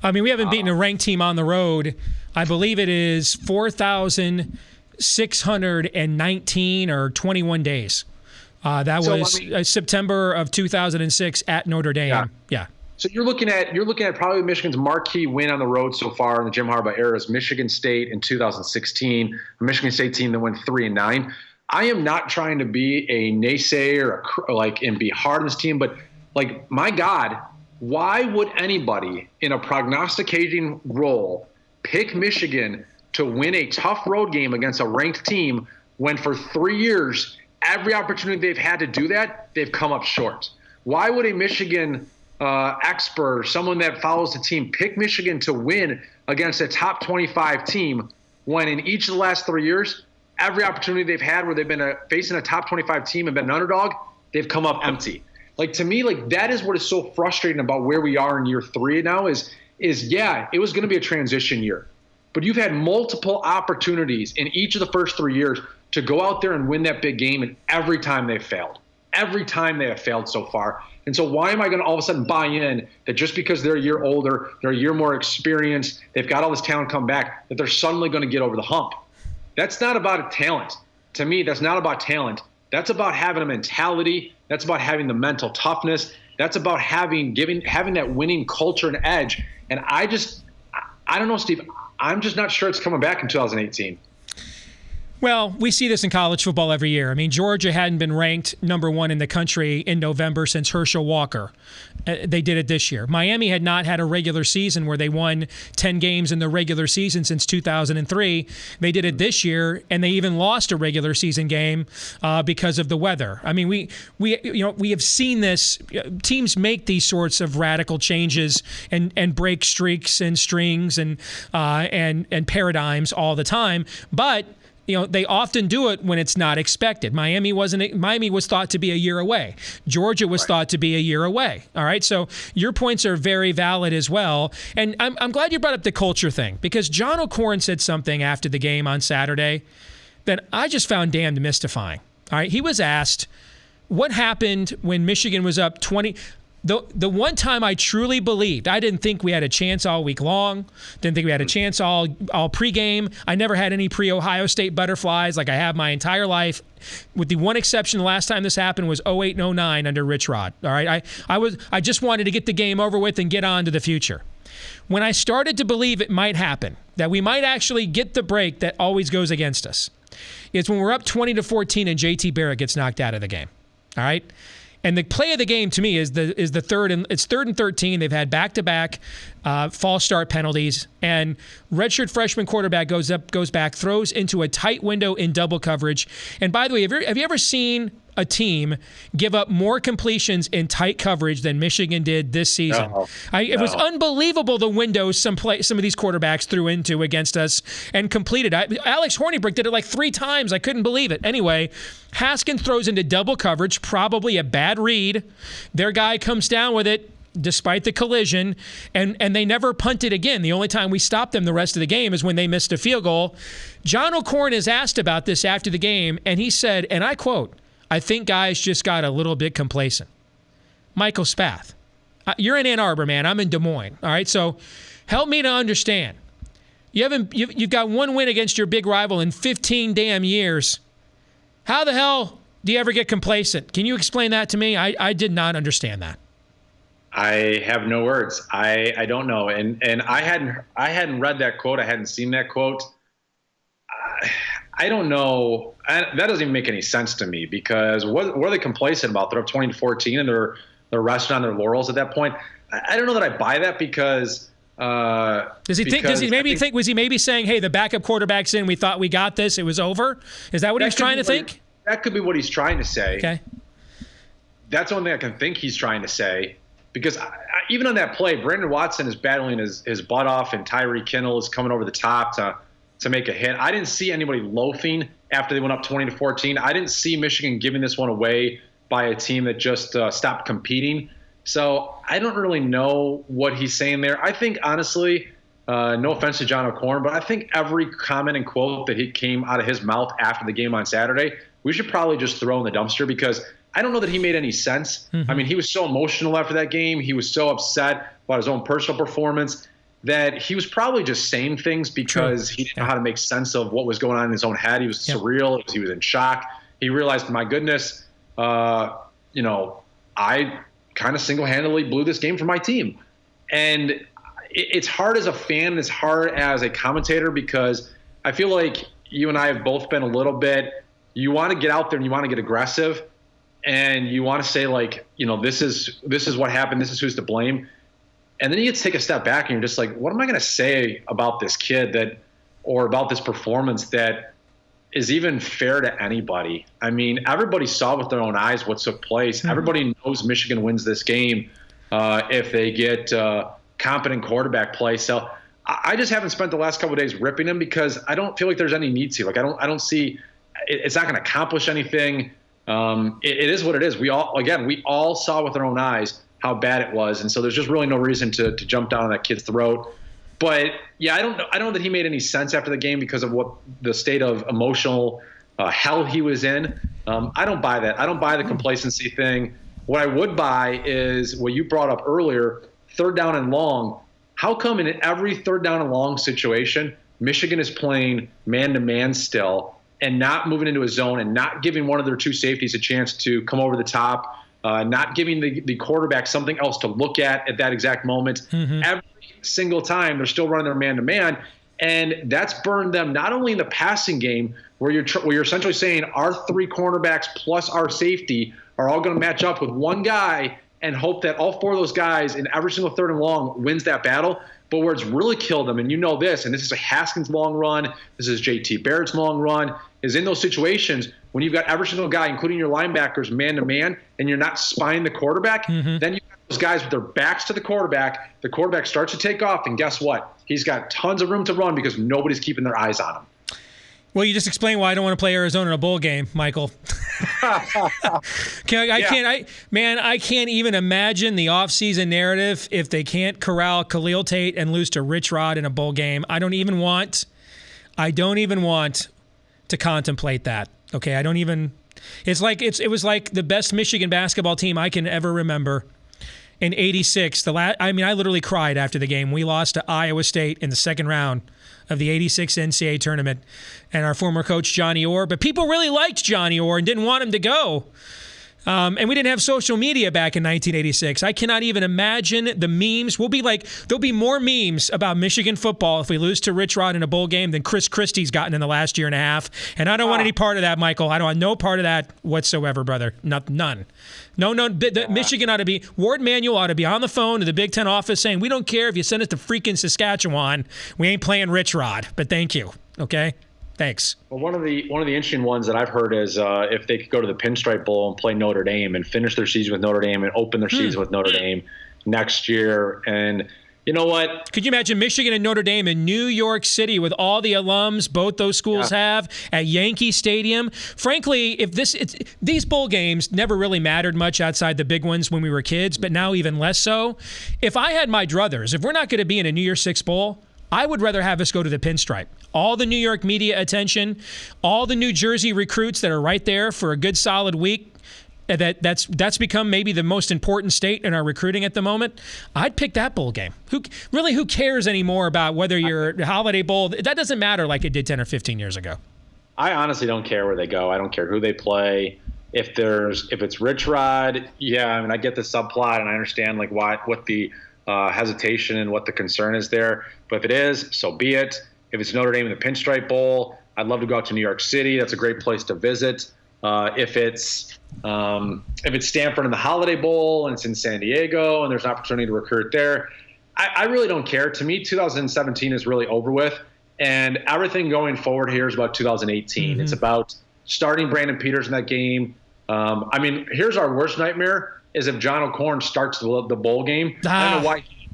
I mean, we haven't beaten a ranked team on the road. I believe it is 4,619 or 21 days. That was September of 2006 at Notre Dame. Yeah. So you're looking at probably Michigan's marquee win on the road so far in the Jim Harbaugh era is Michigan State in 2016, a Michigan State team that went 3-9. I am not trying to be a naysayer and be hard on this team, but my God, why would anybody in a prognosticating role pick Michigan to win a tough road game against a ranked team when for 3 years every opportunity they've had to do that, they've come up short? Why would a Michigan expert, someone that follows the team, pick Michigan to win against a top 25 team when in each of the last 3 years, every opportunity they've had where they've been facing a top 25 team and been an underdog, they've come up empty? To me, that is what is so frustrating about where we are in year 3 now is yeah, it was going to be a transition year, but you've had multiple opportunities in each of the first 3 years to go out there and win that big game, and every time they've failed. Every time they have failed so far. And so why am I going to all of a sudden buy in that just because they're a year older, they're a year more experienced, they've got all this talent come back, that they're suddenly going to get over the hump? That's not about talent. To me, that's not about talent. That's about having a mentality. That's about having the mental toughness. That's about having that winning culture and edge. And I don't know, Steve. I'm just not sure it's coming back in 2018. Well, we see this in college football every year. I mean, Georgia hadn't been ranked number 1 in the country in November since Herschel Walker. They did it this year. Miami had not had a regular season where they won 10 games in the regular season since 2003. They did it this year, and they even lost a regular season game because of the weather. I mean, we have seen this. Teams make these sorts of radical changes and break streaks and strings and paradigms all the time, but they often do it when it's not expected. Miami was thought to be a year away. Georgia was thought to be a year away. All right. So your points are very valid as well. And I'm glad you brought up the culture thing, because John O'Corn said something after the game on Saturday that I just found damned mystifying. All right. He was asked what happened when Michigan was up 20. The one time I truly believed, I didn't think we had a chance all week long, didn't think we had a chance all pregame. I never had any pre-Ohio State butterflies like I have my entire life, with the one exception. The last time this happened was 2008 and 2009 under Rich Rod. All right, I just wanted to get the game over with and get on to the future. When I started to believe it might happen, that we might actually get the break that always goes against us, is when we're up 20-14 and JT Barrett gets knocked out of the game. All right. And the play of the game to me is the third, and it's 3rd and 13. They've had back-to-back false start penalties, and redshirt freshman quarterback goes back, throws into a tight window in double coverage. And by the way, have you ever seen a team give up more completions in tight coverage than Michigan did this season? It was unbelievable the windows some of these quarterbacks threw into against us and completed. Alex Hornibrook did it like 3 times. I couldn't believe it. Anyway, Haskins throws into double coverage, probably a bad read. Their guy comes down with it despite the collision, and they never punted again. The only time we stopped them the rest of the game is when they missed a field goal. John O'Corn is asked about this after the game, and he said, and I quote, "I think guys just got a little bit complacent." Michael Spath, you're in Ann Arbor, man. I'm in Des Moines. All right, so help me to understand. You've got one win against your big rival in 15 damn years. How the hell do you ever get complacent? Can you explain that to me? I did not understand that. I have no words. I don't know, and I hadn't read that quote. I hadn't seen that quote. I don't know. That doesn't even make any sense to me, because what are they complacent about? They're up 20-14 and they're resting on their laurels at that point. I don't know that I buy that, because was he maybe saying, hey, the backup quarterback's in, we thought we got this, it was over? Is that what he was trying to think? That could be what he's trying to say. Okay. That's the only thing I can think he's trying to say, because even on that play, Brandon Watson is battling his butt off, and Tyree Kinnell is coming over the top to make a hit. I didn't see anybody loafing after they went up 20-14. I didn't see Michigan giving this one away by a team that just stopped competing. So I don't really know what he's saying there. I think, honestly, no offense to John O'Corn, but I think every comment and quote that came out of his mouth after the game on Saturday, we should probably just throw in the dumpster, because I don't know that he made any sense. Mm-hmm. I mean, he was so emotional after that game. He was so upset about his own personal performance that he was probably just saying things because he didn't know how to make sense of what was going on in his own head. He was surreal. He was in shock. He realized, my goodness, I kind of single-handedly blew this game for my team. And it's hard as a fan, it's hard as a commentator, because I feel like you and I have both been a little bit, you want to get out there and you want to get aggressive, and you want to say, like, this is what happened, this is who's to blame. And then you get to take a step back and you're just like, what am I going to say about this kid or about this performance that is even fair to anybody? I mean, everybody saw with their own eyes what took place. Mm-hmm. Everybody knows Michigan wins this game if they get competent quarterback play. So I just haven't spent the last couple of days ripping him, because I don't feel like there's any need to. Like, I don't see it's not going to accomplish anything. It is what it is. We all saw with our own eyes how bad it was, and so there's just really no reason to jump down on that kid's throat. But yeah, I don't know that he made any sense after the game because of what the state of emotional hell he was in. I don't buy that. I don't buy the complacency thing. What I would buy is what you brought up earlier, 3rd down and long. How come in every 3rd down and long situation, Michigan is playing man-to-man still and not moving into a zone and not giving one of their 2 safeties a chance to come over the top, not giving the quarterback something else to look at that exact moment? Mm-hmm. Every single time they're still running their man-to-man, and that's burned them not only in the passing game, where you're essentially saying our 3 cornerbacks plus our safety are all going to match up with one guy and hope that all 4 of those guys in every single 3rd and long wins that battle. But where it's really killed them, and you know this, and this is a Haskins long run, this is JT Barrett's long run, is in those situations when you've got every single guy, including your linebackers, man-to-man, and you're not spying the quarterback, then you've got those guys with their backs to the quarterback starts to take off, and guess what? He's got tons of room to run because nobody's keeping their eyes on him. Well, you just explained why I don't want to play Arizona in a bowl game, Michael. I can't even imagine the offseason narrative if they can't corral Khalil Tate and lose to Rich Rod in a bowl game. I don't even want to contemplate that. Okay, it was like the best Michigan basketball team I can ever remember. In '86, I literally cried after the game. We lost to Iowa State in the second round of the '86 NCAA tournament, and our former coach Johnny Orr. But people really liked Johnny Orr and didn't want him to go. And we didn't have social media back in 1986. I cannot even imagine the memes. There'll be more memes about Michigan football if we lose to Rich Rod in a bowl game than Chris Christie's gotten in the last year and a half. And I don't want any part of that, Michael. I don't want no part of that whatsoever, brother. None. No. Michigan ought to be, Ward Manuel ought to be on the phone to the Big Ten office saying, we don't care if you send us to freaking Saskatchewan. We ain't playing Rich Rod, but thank you. Okay? Thanks. Well, one of the interesting ones that I've heard is if they could go to the Pinstripe Bowl and play Notre Dame and finish their season with Notre Dame and open their season with Notre Dame next year. And you know what? Could you imagine Michigan and Notre Dame in New York City with all the alums both those schools have at Yankee Stadium? Frankly, these bowl games never really mattered much outside the big ones when we were kids, but now even less so. If I had my druthers, if we're not going to be in a New Year's Six bowl, I would rather have us go to the Pinstripe. All the New York media attention, all the New Jersey recruits that are right there for a good solid week. That's become maybe the most important state in our recruiting at the moment. I'd pick that bowl game. Who cares anymore about whether you're Holiday Bowl? That doesn't matter like it did 10 or 15 years ago. I honestly don't care where they go. I don't care who they play. If it's Rich Rod, I get the subplot and I understand what the hesitation and what the concern is there. But if it is, so be it. If it's Notre Dame in the Pinstripe Bowl, I'd love to go out to New York City. That's a great place to visit. If it's Stanford in the Holiday Bowl and it's in San Diego and there's an opportunity to recruit there, I really don't care. To me, 2017 is really over with, and everything going forward here is about 2018. Mm-hmm. It's about starting Brandon Peters in that game. Here's our worst nightmare: is if John O'Korn starts the bowl game.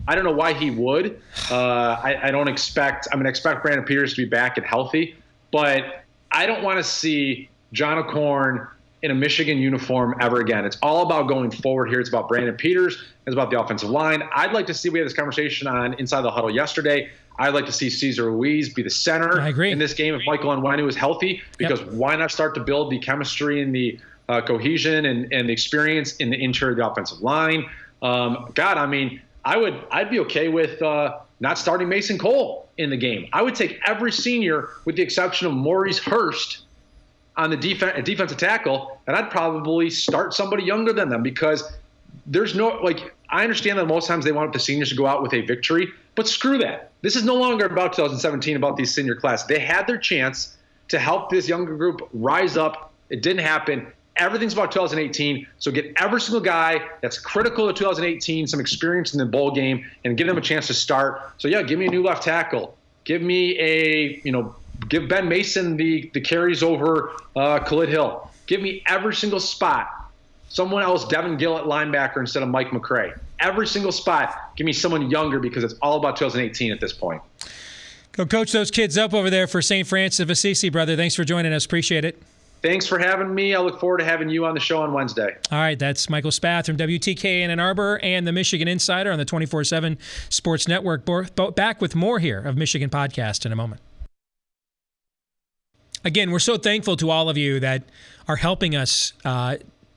I don't know why he would. I expect Brandon Peters to be back and healthy, but I don't want to see John O'Korn in a Michigan uniform ever again. It's all about going forward here. It's about Brandon Peters. It's about the offensive line. I'd like to see, we had this conversation on Inside the Huddle yesterday, I'd like to see Cesar Ruiz be the center in this game if Michael Onwenu is healthy, because why not start to build the chemistry and the cohesion and the experience in the interior of the offensive line? I'd be okay with not starting Mason Cole in the game. I would take every senior with the exception of Maurice Hurst on the defensive tackle, and I'd probably start somebody younger than them, because there's I understand that most times they want the seniors to go out with a victory, but screw that. This is no longer about 2017, about these senior class. They had their chance to help this younger group rise up. It didn't happen. Everything's about 2018, so get every single guy that's critical to 2018 some experience in the bowl game and give them a chance to start. So, give me a new left tackle. Give me give Ben Mason the carries over Khalid Hill. Give me every single spot. Someone else, Devin Gill at linebacker instead of Mike McCray. Every single spot, give me someone younger, because it's all about 2018 at this point. Go coach those kids up over there for St. Francis of Assisi, brother. Thanks for joining us. Appreciate it. Thanks for having me. I look forward to having you on the show on Wednesday. All right, that's Michael Spath from WTKA Ann Arbor and the Michigan Insider on the 24/7 Sports Network. Back with more here of Michigan Podcast in a moment. Again, we're so thankful to all of you that are helping us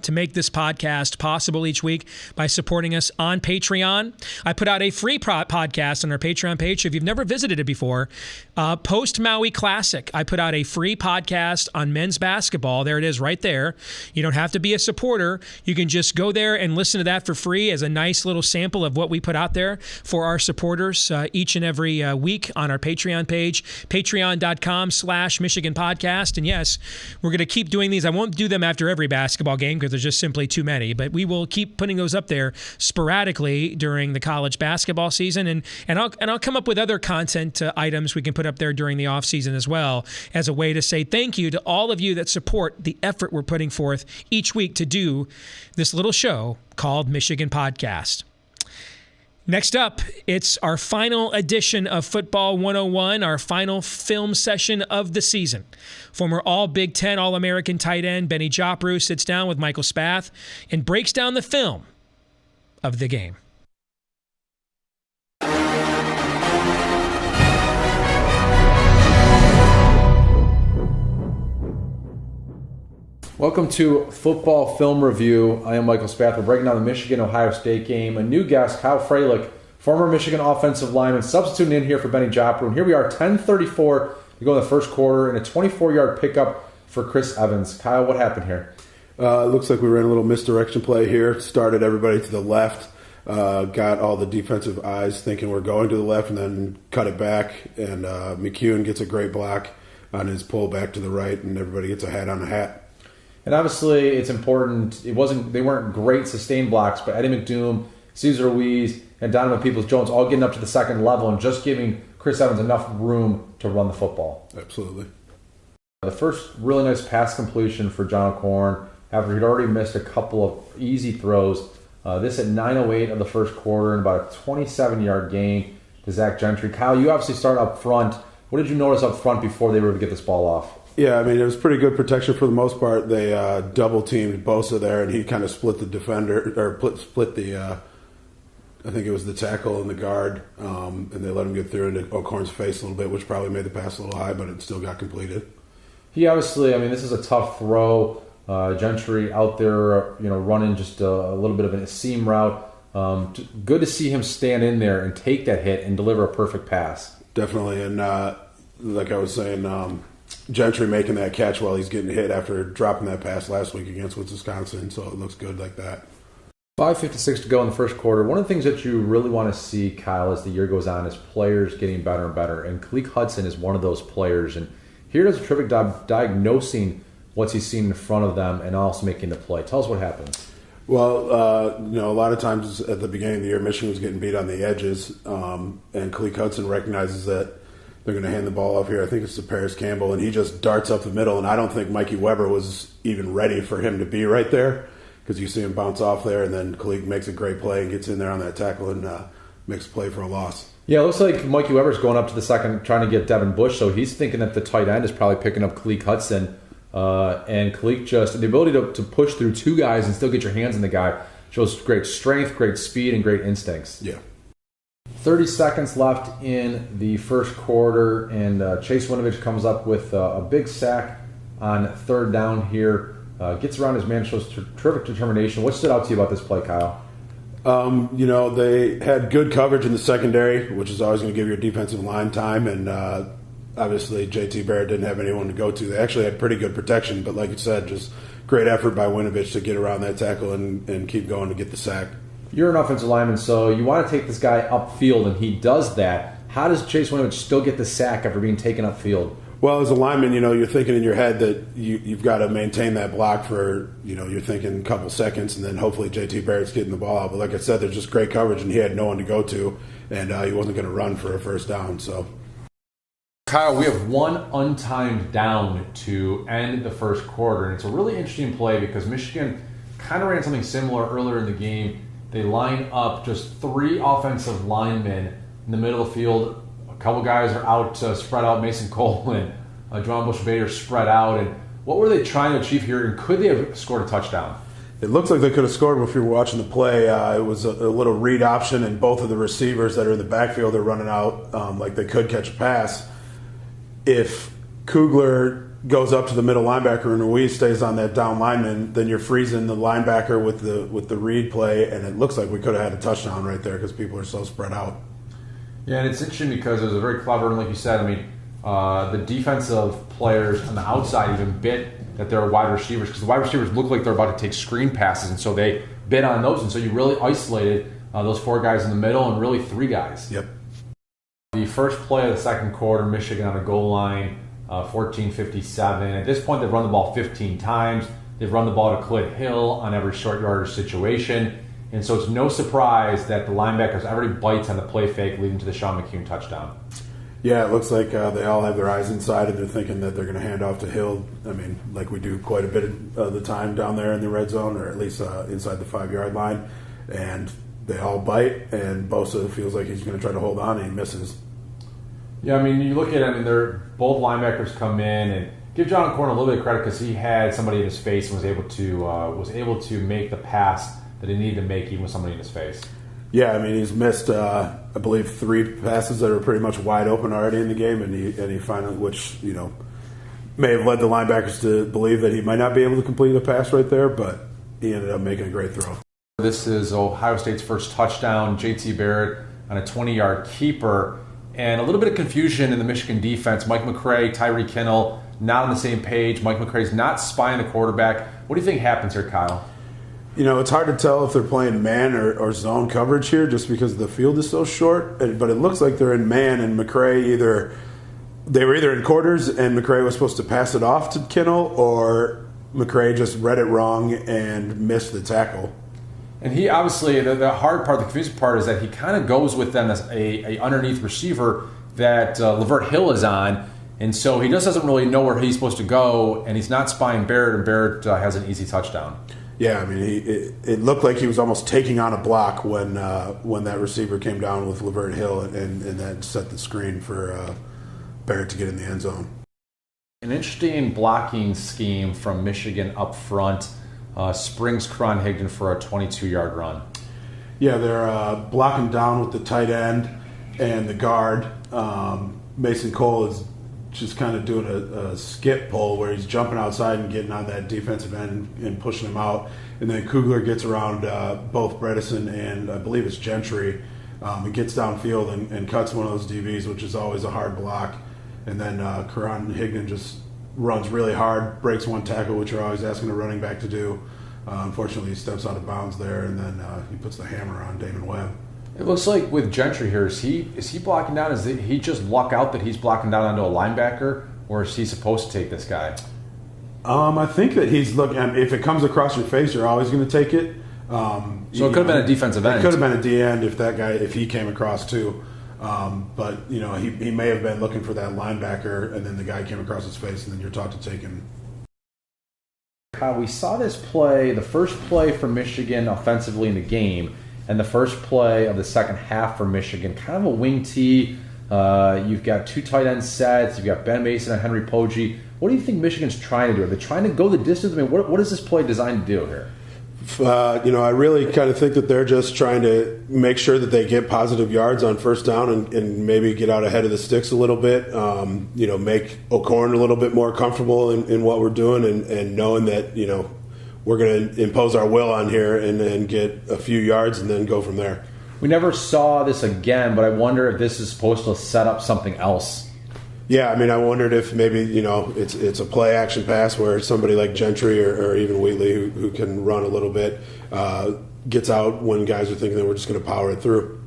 to make this podcast possible each week by supporting us on Patreon. I put out a free podcast on our Patreon page. If you've never visited it before, Post Maui Classic. I put out a free podcast on men's basketball. There it is right there. You don't have to be a supporter. You can just go there and listen to that for free as a nice little sample of what we put out there for our supporters each and every week on our Patreon page, patreon.com/Michigan Podcast. And yes, we're going to keep doing these. I won't do them after every basketball game because there's just simply too many, but we will keep putting those up there sporadically during the college basketball season, and I'll come up with other content items we can put up there during the off season as well, as a way to say thank you to all of you that support the effort we're putting forth each week to do this little show called Michigan Podcast. Next up, it's our final edition of Football 101, our final film session of the season. Former All-Big Ten All-American tight end Benny Jopru sits down with Michael Spath and breaks down the film of the game. Welcome to Football Film Review. I am Michael Spath. We're breaking down the Michigan-Ohio State game. A new guest, Kyle Freilich, former Michigan offensive lineman, substituting in here for Benny Jopru. And here we are, 10:34 to go in the first quarter, and a 24-yard pickup for Chris Evans. Kyle, what happened here? It looks like we ran a little misdirection play here. Started everybody to the left. Got all the defensive eyes thinking we're going to the left, and then cut it back. And McEwen gets a great block on his pull back to the right, and everybody gets a hat on a hat. And obviously, it's important. They weren't great sustained blocks, but Eddie McDoom, Cesar Ruiz, and Donovan Peoples-Jones all getting up to the second level and just giving Chris Evans enough room to run the football. Absolutely. The first really nice pass completion for John O'Korn after he'd already missed a couple of easy throws. This at 9:08 of the first quarter and about a 27-yard gain to Zach Gentry. Kyle, you obviously start up front. What did you notice up front before they were able to get this ball off? Yeah, I mean, it was pretty good protection for the most part. They double-teamed Bosa there, and he kind of split the defender, or split the, I think it was the tackle and the guard, and they let him get through into O'Korn's face a little bit, which probably made the pass a little high, but it still got completed. He obviously, I mean, this is a tough throw. Gentry out there, running just a little bit of a seam route. Good to see him stand in there and take that hit and deliver a perfect pass. Definitely, and like I was saying, Gentry making that catch while he's getting hit after dropping that pass last week against Wisconsin, so it looks good like that. 5:56 to go in the first quarter. One of the things that you really want to see, Kyle, as the year goes on is players getting better and better, and Khaleke Hudson is one of those players, and here does a terrific job diagnosing what he's seen in front of them and also making the play. Tell us what happened. Well, a lot of times at the beginning of the year, Michigan was getting beat on the edges, and Khaleke Hudson recognizes that they're going to hand the ball off here. I think it's to Paris Campbell, and he just darts up the middle, and I don't think Mikey Weber was even ready for him to be right there because you see him bounce off there, and then Khaleke makes a great play and gets in there on that tackle and makes a play for a loss. Yeah, it looks like Mikey Weber's going up to the second trying to get Devin Bush, so he's thinking that the tight end is probably picking up Khaleke Hudson, and Khaleke just, the ability to push through two guys and still get your hands on the guy shows great strength, great speed, and great instincts. Yeah. 30 seconds left in the first quarter, and Chase Winovich comes up with a big sack on third down here. Gets around his man, shows terrific determination. What stood out to you about this play, Kyle? They had good coverage in the secondary, which is always going to give your defensive line time, and obviously JT Barrett didn't have anyone to go to. They actually had pretty good protection, but like you said, just great effort by Winovich to get around that tackle and keep going to get the sack. You're an offensive lineman, so you want to take this guy upfield, and he does that. How does Chase Winovich still get the sack after being taken upfield? Well, as a lineman, you're thinking in your head that you've got to maintain that block for, you're thinking a couple seconds, and then hopefully JT Barrett's getting the ball out. But like I said, there's just great coverage, and he had no one to go to, and he wasn't going to run for a first down. So, Kyle, we have one untimed down to end the first quarter, and it's a really interesting play because Michigan kind of ran something similar earlier in the game. They line up just three offensive linemen in the middle of the field. A couple guys are out, spread out. Mason Cole and John Bush-Bader spread out. And what were they trying to achieve here? And could they have scored a touchdown? It looks like they could have scored if you were watching the play. It was a little read option, and both of the receivers that are in the backfield are running out like they could catch a pass. If Kugler goes up to the middle linebacker and Ruiz stays on that down lineman, then you're freezing the linebacker with the read play, and it looks like we could have had a touchdown right there because people are so spread out. Yeah, and it's interesting because it was a very clever, and like you said, I mean, the defensive players on the outside even bit that they're wide receivers because the wide receivers look like they're about to take screen passes, and so they bit on those, and so you really isolated those 4 guys in the middle and really 3 guys. Yep. The first play of the second quarter, Michigan on the goal line, 14:57. At this point, they've run the ball 15 times. They've run the ball to Khalid Hill on every short yardage situation. And so it's no surprise that the linebackers already bites on the play fake leading to the Sean McCune touchdown. Yeah, it looks like they all have their eyes inside and they're thinking that they're going to hand off to Hill. I mean, like we do quite a bit of the time down there in the red zone, or at least inside the 5-yard line. And they all bite, and Bosa feels like he's going to try to hold on, and he misses. Yeah, I mean, you look at it, I mean, both linebackers come in, and give John Corn a little bit of credit because he had somebody in his face and was able to make the pass that he needed to make even with somebody in his face. Yeah, I mean, he's missed, I believe, 3 passes that are pretty much wide open already in the game, and he finally, which, you know, may have led the linebackers to believe that he might not be able to complete a pass right there, but he ended up making a great throw. This is Ohio State's first touchdown. J.T. Barrett on a 20-yard keeper. And a little bit of confusion in the Michigan defense. Mike McCray, Tyree Kinnell, not on the same page. Mike McCray's not spying the quarterback. What do you think happens here, Kyle? You know, it's hard to tell if they're playing man or zone coverage here just because the field is so short. But it looks like they're in man, and McCray they were either in quarters and McCray was supposed to pass it off to Kinnell, or McCray just read it wrong and missed the tackle. And he obviously, the hard part, the confusing part is that he kind of goes with them as a underneath receiver that Lavert Hill is on. And so he just doesn't really know where he's supposed to go, and he's not spying Barrett, and Barrett has an easy touchdown. Yeah, I mean, it looked like he was almost taking on a block when that receiver came down with Lavert Hill and then set the screen for Barrett to get in the end zone. An interesting blocking scheme from Michigan up front. Springs Karan Higdon for a 22-yard run. Yeah, they're blocking down with the tight end and the guard. Mason Cole is just kind of doing a skip pull where he's jumping outside and getting on that defensive end and pushing him out. And then Kugler gets around both Bredesen and I believe it's Gentry. He gets downfield and cuts one of those DBs, which is always a hard block. And then Karan Higdon just runs really hard, breaks one tackle, which you're always asking a running back to do. Unfortunately, he steps out of bounds there, and then he puts the hammer on Damon Webb. It looks like with Gentry here, is he blocking down? Is he just luck out that he's blocking down onto a linebacker, or is he supposed to take this guy? I think that he's looking. If it comes across your face, you're always going to take it. So it could have been a defensive end. It could have been a D end if he came across too. But you know, he may have been looking for that linebacker, and then the guy came across his face, and then you're taught to take him. We saw this play, the first play for Michigan offensively in the game, and the first play of the second half for Michigan. Kind of a wing tee. You've got 2 tight end sets. You've got Ben Mason and Henry Poggi. What do you think Michigan's trying to do? Are they trying to go the distance? I mean, what is this play designed to do here? I really kind of think that they're just trying to make sure that they get positive yards on first down and maybe get out ahead of the sticks a little bit. Make O'Korn a little bit more comfortable in what we're doing and knowing that, we're going to impose our will on here and then get a few yards and then go from there. We never saw this again, but I wonder if this is supposed to set up something else. Yeah, I mean, I wondered if maybe, it's a play-action pass where somebody like Gentry or even Wheatley, who can run a little bit, gets out when guys are thinking that we're just going to power it through.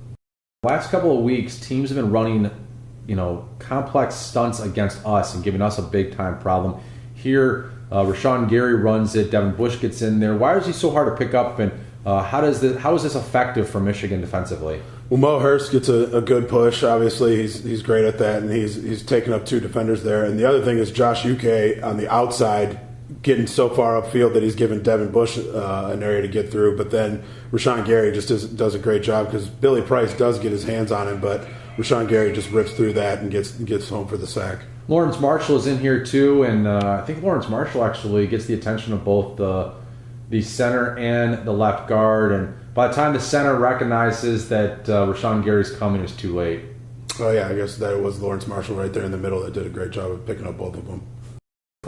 Last couple of weeks, teams have been running, complex stunts against us and giving us a big-time problem. Here, Rashawn Gary runs it. Devin Bush gets in there. Why is he so hard to pick up, and how is this effective for Michigan defensively? Well, Mo Hurst gets a good push. Obviously, he's great at that, and he's taken up 2 defenders there. And the other thing is Josh Uke on the outside getting so far upfield that he's given Devin Bush an area to get through. But then Rashawn Gary just does a great job because Billy Price does get his hands on him, but Rashawn Gary just rips through that and gets home for the sack. Lawrence Marshall is in here too, and I think Lawrence Marshall actually gets the attention of both the center and the left guard. And by the time the center recognizes that Rashawn Gary's coming, it's too late. Oh, yeah, I guess that was Lawrence Marshall right there in the middle that did a great job of picking up both of them.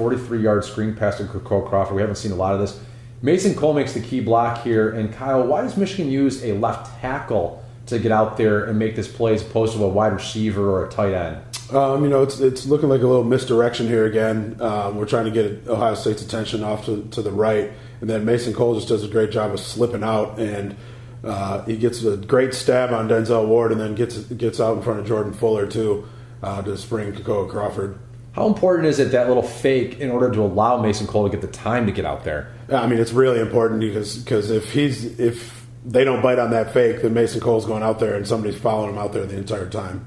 43-yard screen pass to Cole Crawford. We haven't seen a lot of this. Mason Cole makes the key block here. And Kyle, why does Michigan use a left tackle to get out there and make this play as opposed to a wide receiver or a tight end? It's looking like a little misdirection here again. We're trying to get Ohio State's attention off to the right, and then Mason Cole just does a great job of slipping out, and he gets a great stab on Denzel Ward, and then gets out in front of Jordan Fuller too to spring Cole Crawford. How important is it, that little fake, in order to allow Mason Cole to get the time to get out there? I mean, it's really important because if they don't bite on that fake, then Mason Cole's going out there and somebody's following him out there the entire time.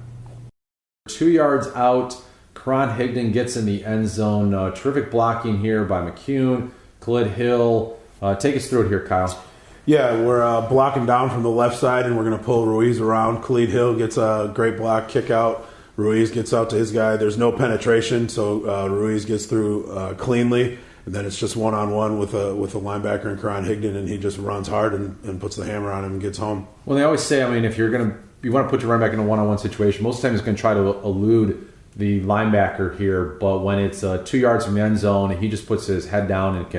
2 yards out, Karan Higdon gets in the end zone. Terrific blocking here by McCune. Khalid Hill. Take us through it here, Kyle. Yeah, we're blocking down from the left side, and we're going to pull Ruiz around. Khalid Hill gets a great block, kick out. Ruiz gets out to his guy. There's no penetration, so Ruiz gets through cleanly. And then it's just one-on-one with a linebacker and Karan Higdon, and he just runs hard and puts the hammer on him and gets home. Well, they always say, I mean, if you want to put your running back in a one-on-one situation, most of the time he's going to try to elude the linebacker here. But when it's 2 yards from the end zone, he just puts his head down and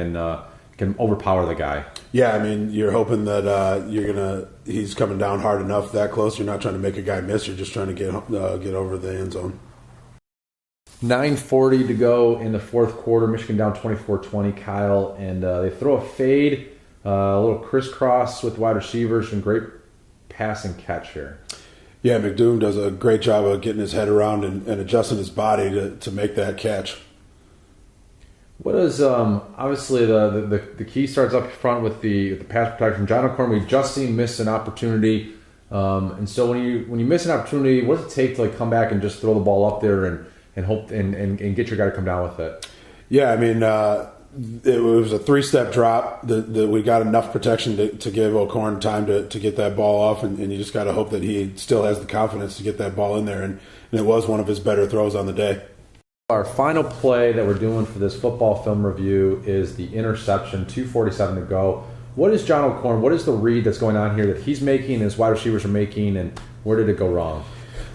can overpower the guy. Yeah, I mean, you're hoping that he's coming down hard enough that close. You're not trying to make a guy miss. You're just trying to get over the end zone. 9:40 to go in the fourth quarter. Michigan down 24-20, Kyle. And they throw a fade, a little crisscross with wide receivers, and great pass and catch here. Yeah, McDoom does a great job of getting his head around and adjusting his body to make that catch. What is obviously the key starts up front with the pass protection. John O'Korn, we've just seen miss an opportunity, and so when you miss an opportunity, what does it take to come back and just throw the ball up there and hope and get your guy to come down with it? Yeah, I mean, it was a three-step drop. We got enough protection to give O'Korn time to get that ball off, and you just got to hope that he still has the confidence to get that ball in there, and it was one of his better throws on the day. Our final play that we're doing for this football film review is the interception, 2:47 to go. What is John O'Korn? What is the read that's going on here that he's making and his wide receivers are making, and where did it go wrong?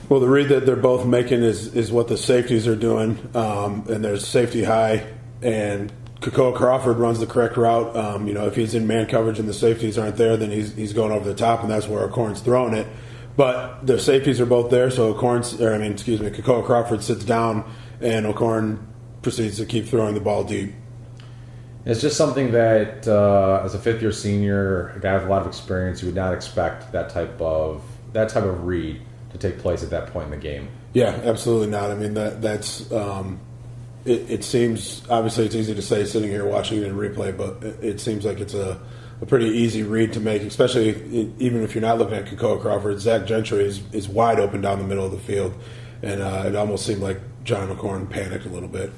Well, the read that they're both making is what the safeties are doing, and there's safety high, and Cole Crawford runs the correct route. If he's in man coverage and the safeties aren't there, then he's going over the top, and that's where O'Korn's throwing it. But the safeties are both there, so Cole Crawford sits down, and O'Korn proceeds to keep throwing the ball deep. It's just something that, as a fifth-year senior, a guy with a lot of experience, you would not expect that type of read to take place at that point in the game. Yeah, absolutely not. I mean, that's it seems, obviously it's easy to say sitting here watching it in replay, but it seems like it's a pretty easy read to make, especially even if you're not looking at Cole Crawford. Zach Gentry is wide open down the middle of the field, and it almost seemed like John O'Korn panicked a little bit.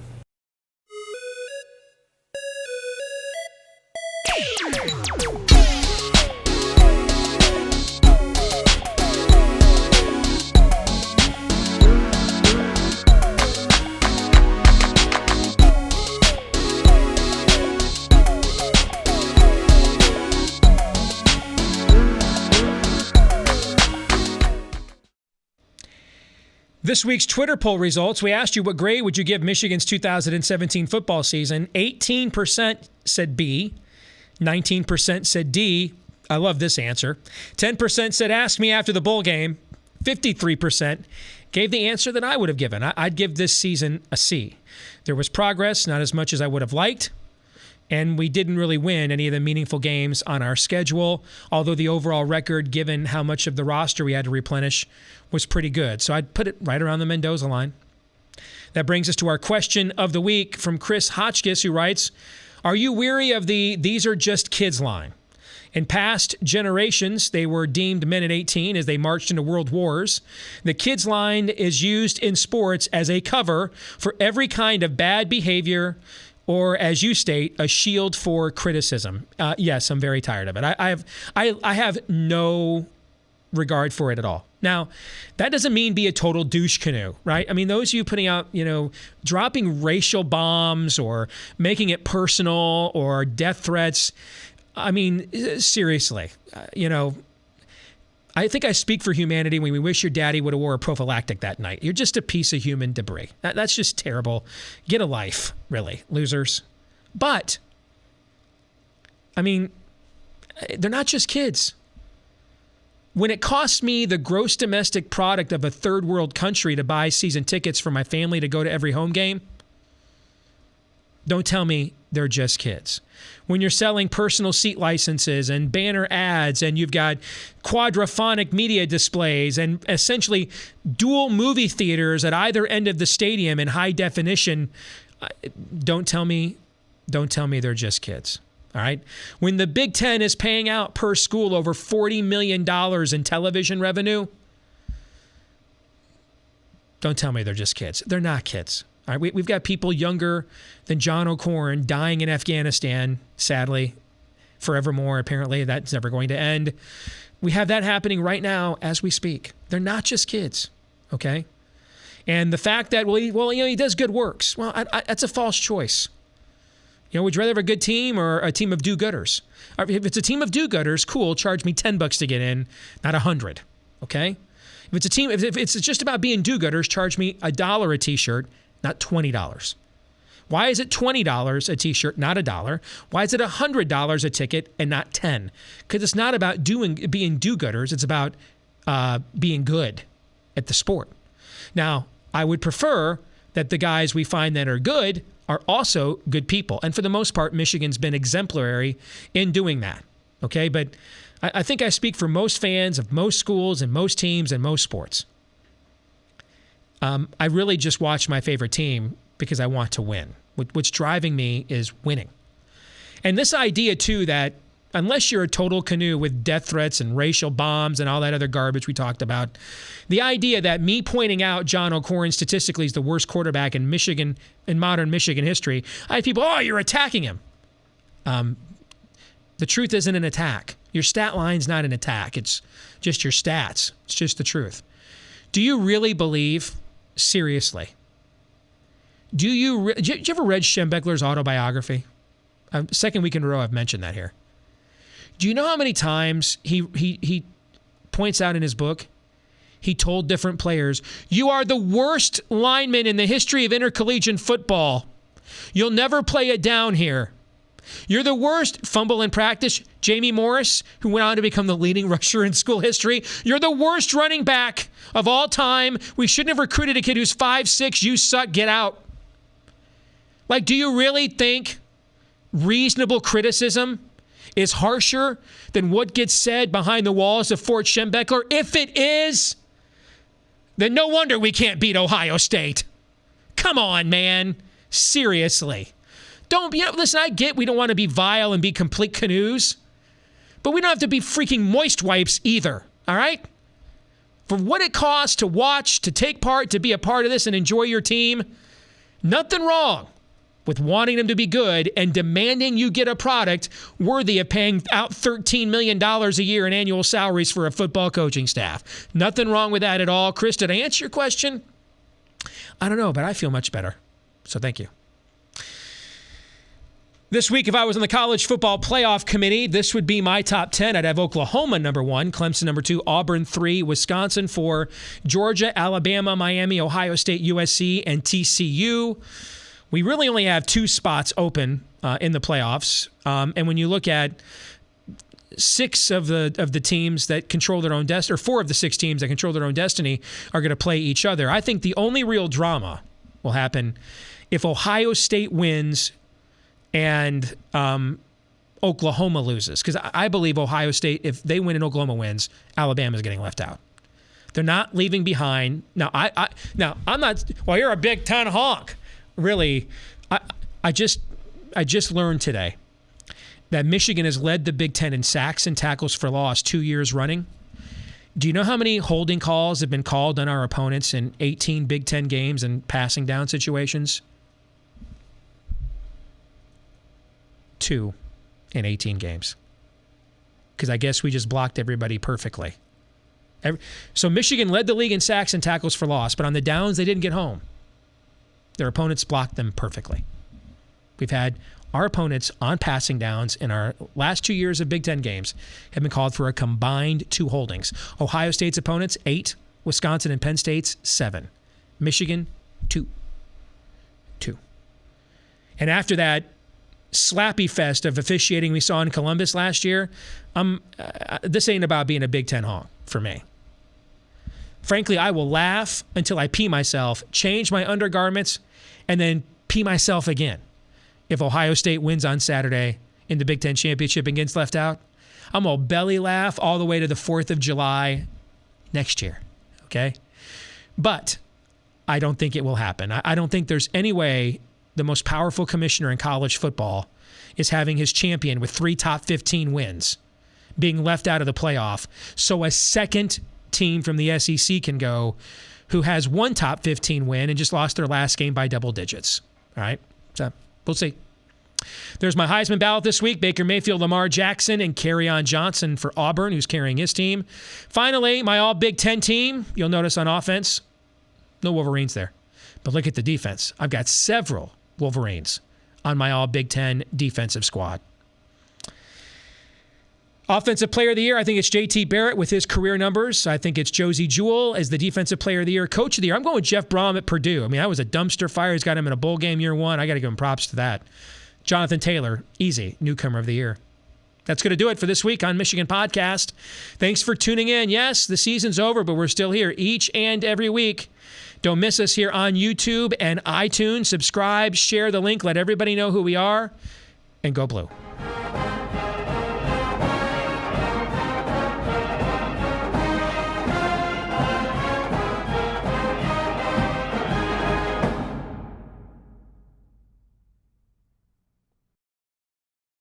This week's Twitter poll results, we asked you what grade would you give Michigan's 2017 football season. 18% said B, 19% said D. I love this answer. 10% said ask me after the bowl game. 53% gave the answer that I would have given. I'd give this season a C. There was progress, not as much as I would have liked. And we didn't really win any of the meaningful games on our schedule, although the overall record, given how much of the roster we had to replenish, was pretty good. So I'd put it right around the Mendoza line. That brings us to our question of the week from Chris Hotchkiss, who writes, are you weary of the "these are just kids" line? In past generations, they were deemed men at 18 as they marched into world wars. The kids line is used in sports as a cover for every kind of bad behavior, or, as you state, a shield for criticism. Yes, I'm very tired of it. I have no regard for it at all. Now, that doesn't mean be a total douche canoe, right? I mean, those of you putting out, dropping racial bombs or making it personal or death threats, I mean, seriously, I think I speak for humanity when we wish your daddy would have wore a prophylactic that night. You're just a piece of human debris. That's just terrible. Get a life, really, losers. But, I mean, they're not just kids. When it costs me the gross domestic product of a third world country to buy season tickets for my family to go to every home game, don't tell me they're just kids. When you're selling personal seat licenses and banner ads and you've got quadraphonic media displays and essentially dual movie theaters at either end of the stadium in high definition, don't tell me they're just kids. All right. When the Big Ten is paying out per school over $40 million in television revenue, don't tell me they're just kids. They're not kids. All right, we've got people younger than John O'Corn dying in Afghanistan, sadly, forevermore. Apparently, that's never going to end. We have that happening right now as we speak. They're not just kids, okay? And the fact that, he does good works. Well, that's a false choice. Would you rather have a good team or a team of do-gooders? If it's a team of do-gooders, cool, charge me $10 to get in, not $100, okay? If it's just about being do-gooders, charge me $1 a t-shirt, not $20. Why is it $20 a t-shirt, not $1? Why is it $100 a ticket and not $10? Because it's not about being do-gooders. It's about being good at the sport. Now, I would prefer that the guys we find that are good are also good people. And for the most part, Michigan's been exemplary in doing that. Okay, but I think I speak for most fans of most schools and most teams and most sports. I really just watch my favorite team because I want to win. What's driving me is winning. And this idea, too, that unless you're a total canoe with death threats and racial bombs and all that other garbage we talked about, the idea that me pointing out John O'Corn statistically is the worst quarterback in Michigan, in modern Michigan history, I have people, you're attacking him. The truth isn't an attack. Your stat line's not an attack. It's just your stats. It's just the truth. Do you really believe, seriously, did you ever read Schembechler's autobiography? Second week in a row I've mentioned that here. Do you know how many times he points out in his book, he told different players, you are the worst lineman in the history of intercollegiate football. You'll never play it down here. You're the worst. Fumble in practice. Jamie Morris, who went on to become the leading rusher in school history. You're the worst running back of all time. We shouldn't have recruited a kid who's 5'6". You suck. Get out. Like, do you really think reasonable criticism is harsher than what gets said behind the walls of Fort Schembechler? If it is, then no wonder we can't beat Ohio State. Come on, man. Seriously. Listen, I get we don't want to be vile and be complete canoes, but we don't have to be freaking moist wipes either, all right? For what it costs to watch, to take part, to be a part of this and enjoy your team, nothing wrong with wanting them to be good and demanding you get a product worthy of paying out $13 million a year in annual salaries for a football coaching staff. Nothing wrong with that at all. Chris, did I answer your question? I don't know, but I feel much better. So thank you. This week, if I was on the college football playoff committee, this would be my top 10. I'd have Oklahoma number 1, Clemson number 2, Auburn 3, Wisconsin 4, Georgia, Alabama, Miami, Ohio State, USC, and TCU. We really only have 2 spots open in the playoffs. And when you look at 6 of the teams that control their own destiny, or 4 of the 6 teams that control their own destiny are going to play each other. I think the only real drama will happen if Ohio State wins and Oklahoma loses. Because I believe Ohio State, if they win and Oklahoma wins, Alabama's getting left out. They're not leaving behind. Now, I'm not, well, you're a Big Ten honk. Really, I just learned today that Michigan has led the Big Ten in sacks and tackles for loss 2 years running. Do you know how many holding calls have been called on our opponents in 18 Big Ten games and passing down situations? 2 in 18 games. Because I guess we just blocked everybody perfectly. So Michigan led the league in sacks and tackles for loss, but on the downs, they didn't get home. Their opponents blocked them perfectly. We've had our opponents on passing downs in our last 2 years of Big Ten games have been called for a combined 2 holdings. Ohio State's opponents, 8. Wisconsin and Penn State's, 7. Michigan, 2. And after that slappy fest of officiating we saw in Columbus last year, this ain't about being a Big Ten honk for me. Frankly, I will laugh until I pee myself, change my undergarments, and then pee myself again if Ohio State wins on Saturday in the Big Ten Championship and gets left out. I'm going to belly laugh all the way to the 4th of July next year, okay? But I don't think it will happen. I don't think there's any way the most powerful commissioner in college football is having his champion with 3 top 15 wins being left out of the playoff so a second team from the SEC can go who has 1 top 15 win and just lost their last game by double digits. All right? So we'll see. There's my Heisman ballot this week. Baker Mayfield, Lamar Jackson, and Kerryon Johnson for Auburn, who's carrying his team. Finally, my all Big Ten team. You'll notice on offense, no Wolverines there. But look at the defense. I've got several Wolverines on my all Big Ten defensive squad. Offensive Player of the Year, I think it's J.T. Barrett with his career numbers. I think it's Josie Jewell as the Defensive Player of the Year. Coach of the Year, I'm going with Jeff Brom at Purdue. I mean, that was a dumpster fire. He's got him in a bowl game year 1. I got to give him props to that. Jonathan Taylor, easy, Newcomer of the Year. That's going to do it for this week on Michigan Podcast. Thanks for tuning in. Yes, the season's over, but we're still here each and every week. Don't miss us here on YouTube and iTunes. Subscribe, share the link, let everybody know who we are, and go Blue.